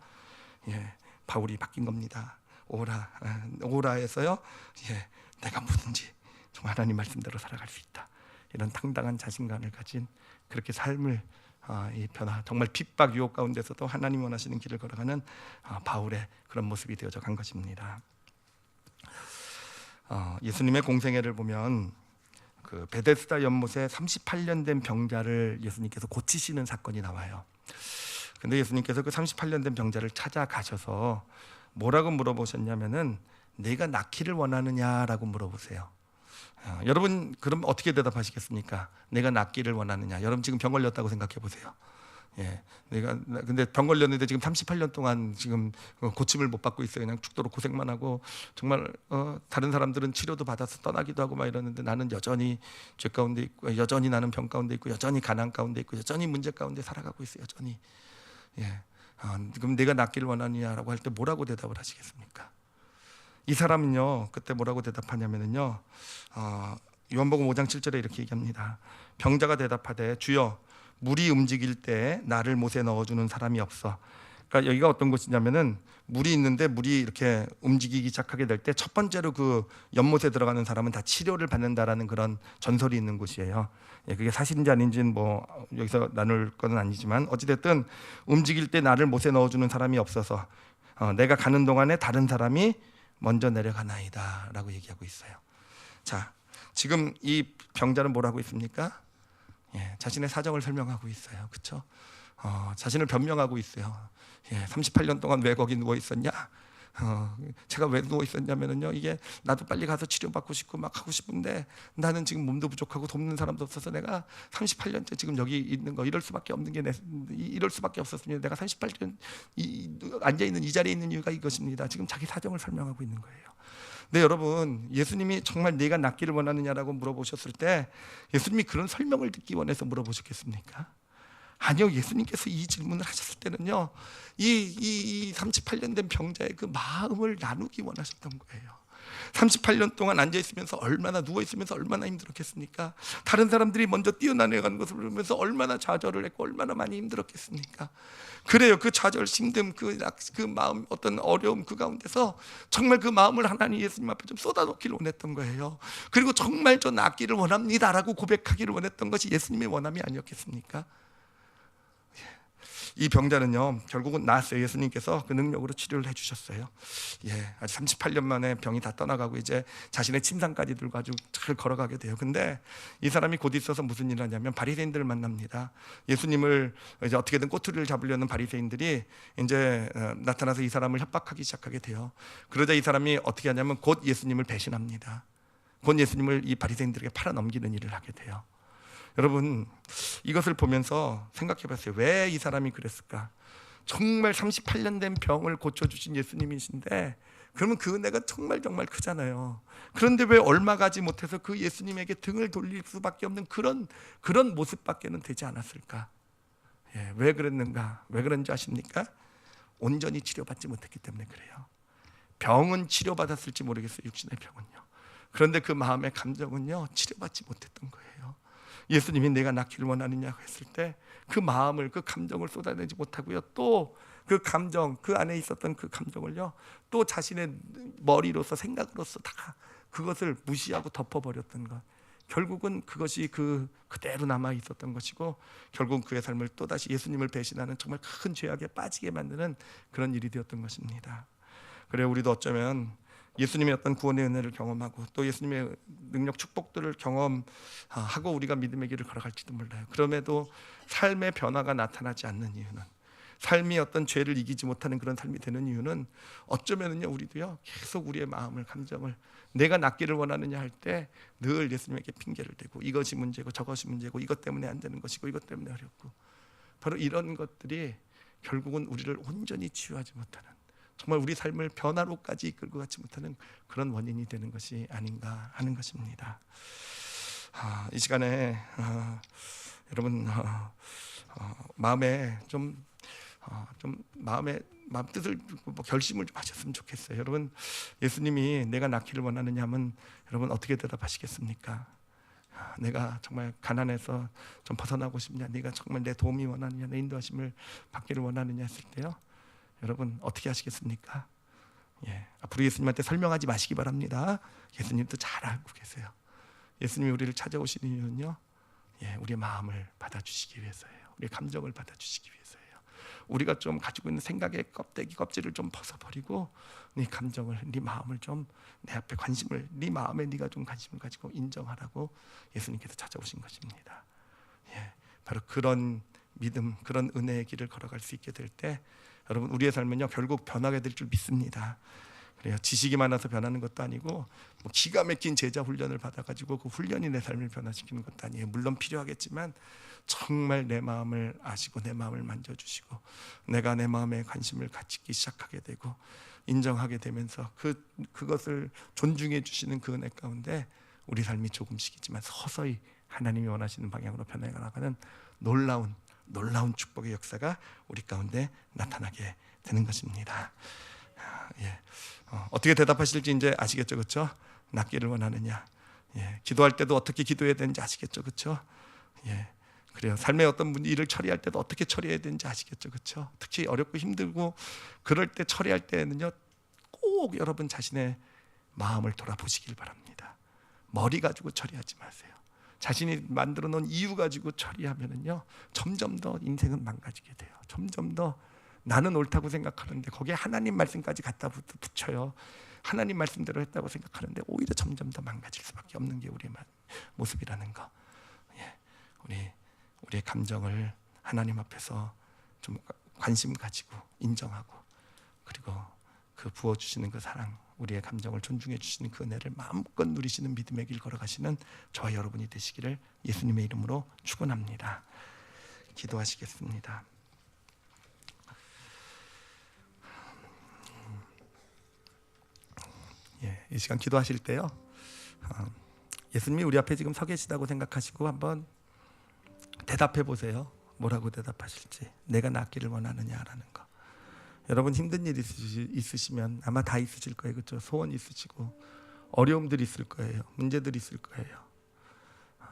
바울이 바뀐 겁니다. 오라에서요 내가 뭐든지 정말 하나님 말씀대로 살아갈 수 있다, 이런 당당한 자신감을 가진, 그렇게 삶을 이 변화, 정말 핍박 유혹 가운데서도 하나님 원하시는 길을 걸어가는 바울의 그런 모습이 되어져 간 것입니다. 예수님의 공생애를 보면 그 베데스다 연못에 38년 된 병자를 예수님께서 고치시는 사건이 나와요. 근데 예수님께서 그 38년 된 병자를 찾아가셔서 뭐라고 물어보셨냐면은 내가 낫기를 원하느냐라고 물어보세요. 여러분 그럼 어떻게 대답하시겠습니까? 내가 낫기를 원하느냐. 여러분 지금 병 걸렸다고 생각해 보세요. 근데 병 걸렸는데 지금 38년 동안 지금 고침을 못 받고 있어요. 그냥 죽도록 고생만 하고 정말 다른 사람들은 치료도 받아서 떠나기도 하고 막 이러는데 나는 여전히 죄 가운데 있고, 여전히 나는 병 가운데 있고, 여전히 가난 가운데 있고, 여전히 문제 가운데 살아가고 있어요. 여전히. 그럼 내가 낫기를 원하느냐라고 할 때 뭐라고 대답을 하시겠습니까? 이 사람은요 그때 뭐라고 대답하냐면요 요한복음 5장 7절에 이렇게 얘기합니다. 병자가 대답하되 주여, 물이 움직일 때 나를 못에 넣어주는 사람이 없어. 그러니까 여기가 어떤 곳이냐면은 물이 있는데 물이 이렇게 움직이기 시작하게 될 때 첫 번째로 그 연못에 들어가는 사람은 다 치료를 받는다라는 그런 전설이 있는 곳이에요. 그게 사실인지 아닌지는 뭐 여기서 나눌 건 아니지만 어찌됐든 움직일 때 나를 못에 넣어주는 사람이 없어서 내가 가는 동안에 다른 사람이 먼저 내려가나이다 라고 얘기하고 있어요. 자, 지금 이 병자는 뭐라고 있습니까? 자신의 사정을 설명하고 있어요. 그렇죠? 자신을 변명하고 있어요. 38년 동안 왜 거기 누워 있었냐? 제가 왜 누워 있었냐면은요, 이게 나도 빨리 가서 치료받고 싶고 막 하고 싶은데 나는 지금 몸도 부족하고 돕는 사람도 없어서 내가 38년째 지금 여기 있는 거, 이럴 수밖에 없는 게 이럴 수밖에 없었습니다. 내가 38년 앉아 있는 이 자리에 있는 이유가 이것입니다. 지금 자기 사정을 설명하고 있는 거예요. 네, 여러분, 예수님이 정말 네가 낫기를 원하느냐라고 물어보셨을 때 예수님이 그런 설명을 듣기 원해서 물어보셨겠습니까? 아니요. 예수님께서 이 질문을 하셨을 때는요, 이 38년 된 병자의 그 마음을 나누기 원하셨던 거예요. 38년 동안 앉아있으면서 얼마나, 누워있으면서 얼마나 힘들었겠습니까? 다른 사람들이 먼저 뛰어나가는 것을 보면서 얼마나 좌절을 했고 얼마나 많이 힘들었겠습니까? 그래요. 그 좌절, 힘듦, 그 마음, 어떤 어려움 그 가운데서 정말 그 마음을 하나님 예수님 앞에 좀 쏟아놓기를 원했던 거예요. 그리고 정말 저 낫기를 원합니다라고 고백하기를 원했던 것이 예수님의 원함이 아니었겠습니까? 이 병자는요, 결국은 나았어요. 예수님께서 그 능력으로 치료를 해주셨어요. 아주 38년 만에 병이 다 떠나가고 이제 자신의 침상까지 들고 아주 잘 걸어가게 돼요. 근데 이 사람이 곧 있어서 무슨 일을 하냐면 바리새인들을 만납니다. 예수님을 이제 어떻게든 꼬투리를 잡으려는 바리새인들이 이제 나타나서 이 사람을 협박하기 시작하게 돼요. 그러자 이 사람이 어떻게 하냐면 곧 예수님을 배신합니다. 곧 예수님을 이 바리새인들에게 팔아 넘기는 일을 하게 돼요. 여러분, 이것을 보면서 생각해 봤어요. 왜 이 사람이 그랬을까? 정말 38년 된 병을 고쳐주신 예수님이신데, 그러면 그 은혜가 정말 크잖아요. 그런데 왜 얼마 가지 못해서 그 예수님에게 등을 돌릴 수밖에 없는 그런 모습밖에는 되지 않았을까? 왜 그랬는가? 왜 그런지 아십니까? 온전히 치료받지 못했기 때문에 그래요. 병은 치료받았을지 모르겠어요. 육신의 병은요. 그런데 그 마음의 감정은요, 치료받지 못했던 거예요. 예수님이 내가 낫기를 원하느냐고 했을 때 그 마음을, 그 감정을 쏟아내지 못하고요, 또 그 감정, 그 안에 있었던 그 감정을요, 또 자신의 머리로서, 생각으로서 다 그것을 무시하고 덮어버렸던 것. 결국은 그것이 그대로 남아 있었던 것이고, 결국 그의 삶을 또다시 예수님을 배신하는 정말 큰 죄악에 빠지게 만드는 그런 일이 되었던 것입니다. 그래, 우리도 어쩌면 예수님의 어떤 구원의 은혜를 경험하고 또 예수님의 능력, 축복들을 경험하고 우리가 믿음의 길을 걸어갈지도 몰라요. 그럼에도 삶의 변화가 나타나지 않는 이유는, 삶이 어떤 죄를 이기지 못하는 그런 삶이 되는 이유는 어쩌면은요, 우리도요, 계속 우리의 마음을, 감정을 내가 낫기를 원하느냐 할 때 늘 예수님에게 핑계를 대고 이것이 문제고 저것이 문제고 이것 때문에 안 되는 것이고 이것 때문에 어렵고, 바로 이런 것들이 결국은 우리를 온전히 치유하지 못하는, 정말 우리 삶을 변화로까지 이끌고 가지 못하는 그런 원인이 되는 것이 아닌가 하는 것입니다. 이 시간에 여러분 마음에 좀 마음 뜻을 결심을 좀 하셨으면 좋겠어요. 여러분, 예수님이 내가 낫기를 원하느냐 하면 여러분 어떻게 대답하시겠습니까? 내가 정말 가난해서 좀 벗어나고 싶냐, 네가 정말 내 도움이 원하느냐, 내 인도하심을 받기를 원하느냐 했을 때요, 여러분 어떻게 하시겠습니까? 앞으로 예수님한테 설명하지 마시기 바랍니다. 예수님도 잘 알고 계세요. 예수님이 우리를 찾아오시는 이유는요, 우리의 마음을 받아주시기 위해서예요. 우리의 감정을 받아주시기 위해서예요. 우리가 좀 가지고 있는 생각의 껍질을 좀 벗어버리고 네 감정을, 네 마음을 좀 내 앞에 관심을, 네 마음에 네가 좀 관심을 가지고 인정하라고 예수님께서 찾아오신 것입니다. 바로 그런 믿음, 그런 은혜의 길을 걸어갈 수 있게 될 때 여러분, 우리의 삶은요, 결국 변하게 될 줄 믿습니다. 그래요. 지식이 많아서 변하는 것도 아니고 뭐 기가 막힌 제자 훈련을 받아가지고 그 훈련이 내 삶을 변화시키는 것도 아니에요. 물론 필요하겠지만 정말 내 마음을 아시고 내 마음을 만져주시고 내가 내 마음에 관심을 갖기 시작하게 되고 인정하게 되면서 그것을 존중해 주시는 그 은혜 가운데 우리 삶이 조금씩이지만 서서히 하나님이 원하시는 방향으로 변해 나가는 놀라운 축복의 역사가 우리 가운데 나타나게 되는 것입니다. 어떻게 대답하실지 이제 아시겠죠, 그렇죠? 낫기를 원하느냐. 기도할 때도 어떻게 기도해야 되는지 아시겠죠, 그렇죠? 그래요. 삶의 어떤 일을 처리할 때도 어떻게 처리해야 되는지 아시겠죠, 그렇죠? 특히 어렵고 힘들고 그럴 때 처리할 때는요, 꼭 여러분 자신의 마음을 돌아보시길 바랍니다. 머리 가지고 처리하지 마세요. 자신이 만들어 놓은 이유 가지고 처리하면은요, 점점 더 인생은 망가지게 돼요. 점점 더 나는 옳다고 생각하는데 거기에 하나님 말씀까지 갖다 붙여요. 하나님 말씀대로 했다고 생각하는데 오히려 점점 더 망가질 수밖에 없는 게 우리의 모습이라는 거. 우리의 감정을 하나님 앞에서 좀 관심 가지고 인정하고, 그리고 그 부어주시는 그 사랑, 우리의 감정을 존중해 주시는 그 은혜를 마음껏 누리시는 믿음의 길 걸어가시는 저와 여러분이 되시기를 예수님의 이름으로 축원합니다. 기도하시겠습니다. 이 시간 기도하실 때요, 예수님이 우리 앞에 지금 서 계시다고 생각하시고 한번 대답해 보세요. 뭐라고 대답하실지. 내가 낫기를 원하느냐라는 거. 여러분 힘든 일 있으시면 아마 다 있으실 거예요, 그렇죠? 소원 있으시고 어려움들이 있을 거예요. 문제들이 있을 거예요.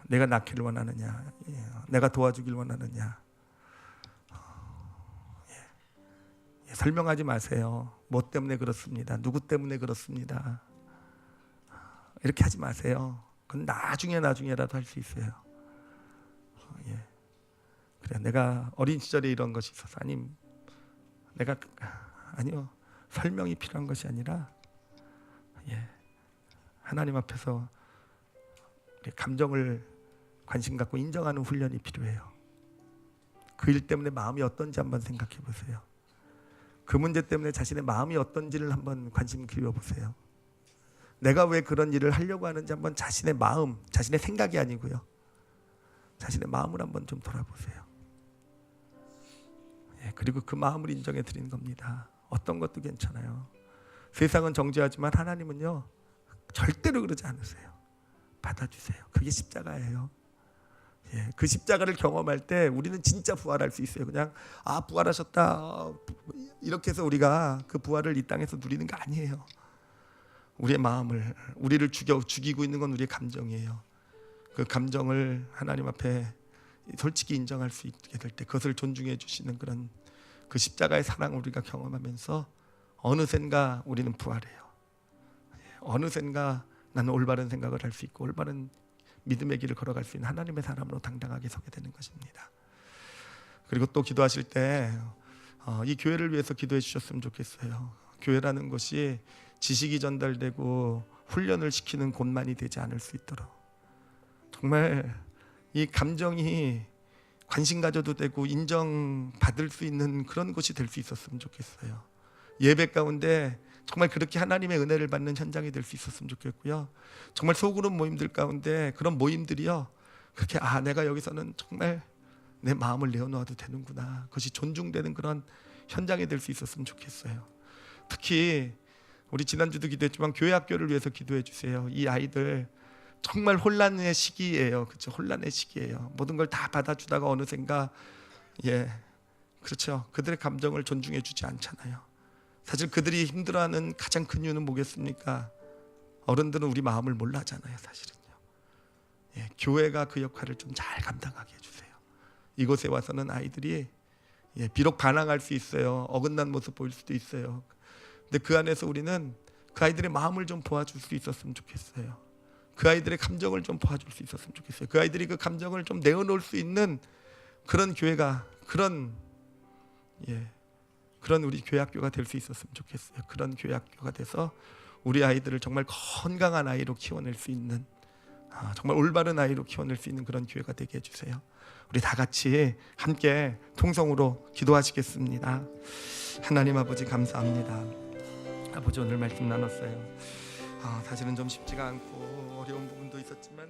내가 낳기를 원하느냐, 내가 도와주길 원하느냐. 설명하지 마세요. 뭐 때문에 그렇습니다. 누구 때문에 그렇습니다. 이렇게 하지 마세요. 그건 나중에라도 할 수 있어요. 그래, 내가 어린 시절에 이런 것이 있어서 아니요, 설명이 필요한 것이 아니라 하나님 앞에서 감정을 관심 갖고 인정하는 훈련이 필요해요. 그 일 때문에 마음이 어떤지 한번 생각해 보세요. 그 문제 때문에 자신의 마음이 어떤지를 한번 관심 기울여 보세요. 내가 왜 그런 일을 하려고 하는지 한번 자신의 마음, 자신의 생각이 아니고요, 자신의 마음을 한번 좀 돌아보세요. 그리고 그 마음을 인정해 드리는 겁니다. 어떤 것도 괜찮아요. 세상은 정죄하지만 하나님은요, 절대로 그러지 않으세요. 받아주세요. 그게 십자가예요. 그 십자가를 경험할 때 우리는 진짜 부활할 수 있어요. 그냥 부활하셨다 이렇게 해서 우리가 그 부활을 이 땅에서 누리는 게 아니에요. 우리의 마음을, 우리를 죽이고 있는 건 우리의 감정이에요. 그 감정을 하나님 앞에 솔직히 인정할 수 있게 될 때 그것을 존중해 주시는 그런 그 십자가의 사랑을 우리가 경험하면서 어느샌가 우리는 부활해요. 어느샌가 나는 올바른 생각을 할 수 있고 올바른 믿음의 길을 걸어갈 수 있는 하나님의 사람으로 당당하게 서게 되는 것입니다. 그리고 또 기도하실 때 이 교회를 위해서 기도해 주셨으면 좋겠어요. 교회라는 것이 지식이 전달되고 훈련을 시키는 곳만이 되지 않을 수 있도록 정말 이 감정이 관심 가져도 되고 인정받을 수 있는 그런 곳이 될 수 있었으면 좋겠어요. 예배 가운데 정말 그렇게 하나님의 은혜를 받는 현장이 될 수 있었으면 좋겠고요. 정말 소그룹 모임들 가운데 그런 모임들이요, 그렇게 내가 여기서는 정말 내 마음을 내어놓아도 되는구나, 그것이 존중되는 그런 현장이 될 수 있었으면 좋겠어요. 특히 우리 지난주도 기도했지만 교회 학교를 위해서 기도해 주세요. 이 아이들 정말 혼란의 시기예요. 그렇죠? 혼란의 시기예요. 모든 걸 다 받아주다가 어느샌가 그렇죠, 그들의 감정을 존중해 주지 않잖아요. 사실 그들이 힘들어하는 가장 큰 이유는 뭐겠습니까? 어른들은 우리 마음을 몰라 하잖아요. 사실은요. 교회가 그 역할을 좀 잘 감당하게 해주세요. 이곳에 와서는 아이들이 비록 반항할 수 있어요. 어긋난 모습 보일 수도 있어요. 근데 그 안에서 우리는 그 아이들의 마음을 좀 도와줄 수 있었으면 좋겠어요. 그 아이들의 감정을 좀 도와줄 수 있었으면 좋겠어요. 그 아이들이 그 감정을 좀 내어놓을 수 있는 그런 교회가, 그런 우리 교회 학교가 될 수 있었으면 좋겠어요. 그런 교회 학교가 돼서 우리 아이들을 정말 건강한 아이로 키워낼 수 있는, 정말 올바른 아이로 키워낼 수 있는 그런 교회가 되게 해주세요. 우리 다 같이 함께 통성으로 기도하시겠습니다. 하나님 아버지 감사합니다. 아버지 오늘 말씀 나눴어요. 사실은 좀 쉽지가 않고 어려운 부분도 있었지만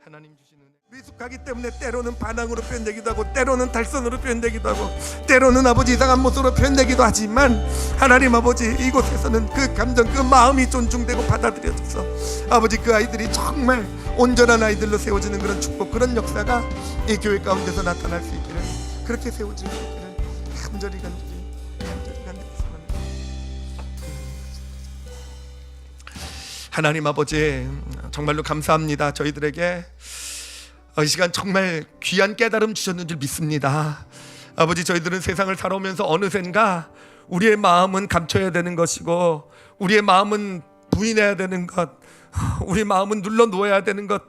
하나님 주신 은혜, 미숙하기 때문에 때로는 반항으로 표현되기도 하고 때로는 달선으로 표현되기도 하고 때로는 아버지 이상한 모습으로 표현되기도 하지만 하나님 아버지 이곳에서는 그 감정, 그 마음이 존중되고 받아들여져서 아버지 그 아이들이 정말 온전한 아이들로 세워지는 그런 축복, 그런 역사가 이 교회 가운데서 나타날 수 있기를, 그렇게 세워질 수 있기를 간절히 하나님 아버지 정말로 감사합니다. 저희들에게 이 시간 정말 귀한 깨달음 주셨는 줄 믿습니다. 아버지 저희들은 세상을 살아오면서 어느샌가 우리의 마음은 감춰야 되는 것이고 우리의 마음은 부인해야 되는 것, 우리 마음은 눌러놓아야 되는 것,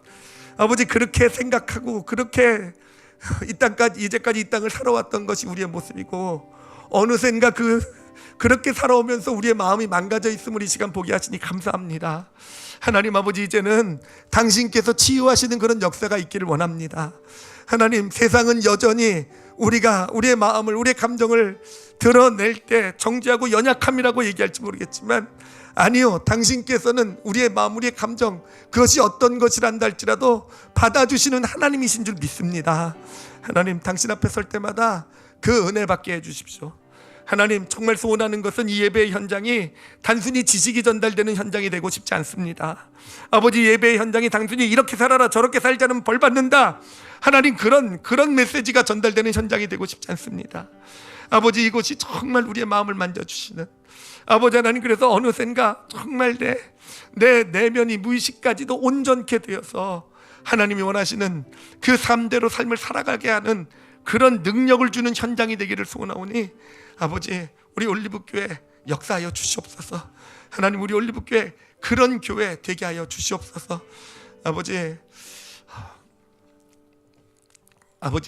아버지 그렇게 생각하고 그렇게 이제까지 이 땅을 살아왔던 것이 우리의 모습이고 어느샌가 그렇게 살아오면서 우리의 마음이 망가져 있음을 이 시간 보게 하시니 감사합니다. 하나님 아버지 이제는 당신께서 치유하시는 그런 역사가 있기를 원합니다. 하나님 세상은 여전히 우리가 우리의 마음을, 우리의 감정을 드러낼 때 정죄하고 연약함이라고 얘기할지 모르겠지만 아니요, 당신께서는 우리의 마음, 우리의 감정, 그것이 어떤 것이란다 할지라도 받아주시는 하나님이신 줄 믿습니다. 하나님 당신 앞에 설 때마다 그 은혜 받게 해주십시오. 하나님 정말 소원하는 것은 이 예배의 현장이 단순히 지식이 전달되는 현장이 되고 싶지 않습니다. 아버지 예배의 현장이 단순히 이렇게 살아라 저렇게 살자는 벌 받는다, 하나님 그런 메시지가 전달되는 현장이 되고 싶지 않습니다. 아버지, 이곳이 정말 우리의 마음을 만져주시는 아버지 하나님, 그래서 어느샌가 정말 내 내면이 무의식까지도 온전케 되어서 하나님이 원하시는 그 삶대로 삶을 살아가게 하는 그런 능력을 주는 현장이 되기를 소원하오니 아버지, 우리 올리브교회 역사하여 주시옵소서. 하나님, 우리 올리브교회 그런 교회 되게 하여 주시옵소서. 아버지,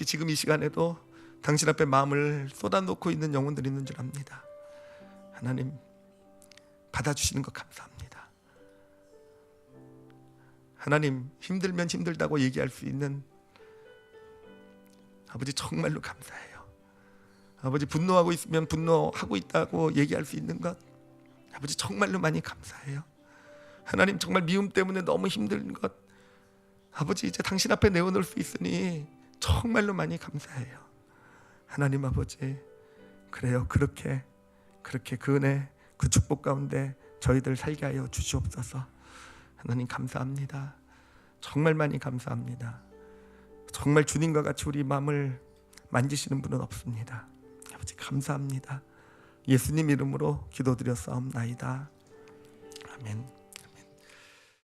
지금 이 시간에도 당신 앞에 마음을 쏟아놓고 있는 영혼들이 있는 줄 압니다. 하나님, 받아주시는 것 감사합니다. 하나님, 힘들면 힘들다고 얘기할 수 있는 아버지 정말로 감사해요. 아버지, 분노하고 있으면 분노하고 있다고 얘기할 수 있는 것 아버지 정말로 많이 감사해요. 하나님, 정말 미움 때문에 너무 힘든 것 아버지 이제 당신 앞에 내어놓을 수 있으니 정말로 많이 감사해요. 하나님 아버지, 그래요, 그렇게 그 은혜, 그 축복 가운데 저희들 살게 하여 주시옵소서. 하나님 감사합니다. 정말 많이 감사합니다. 정말 주님과 같이 우리 마음을 만지시는 분은 없습니다. 아버지 감사합니다. 예수님 이름으로 기도드렸사옵나이다.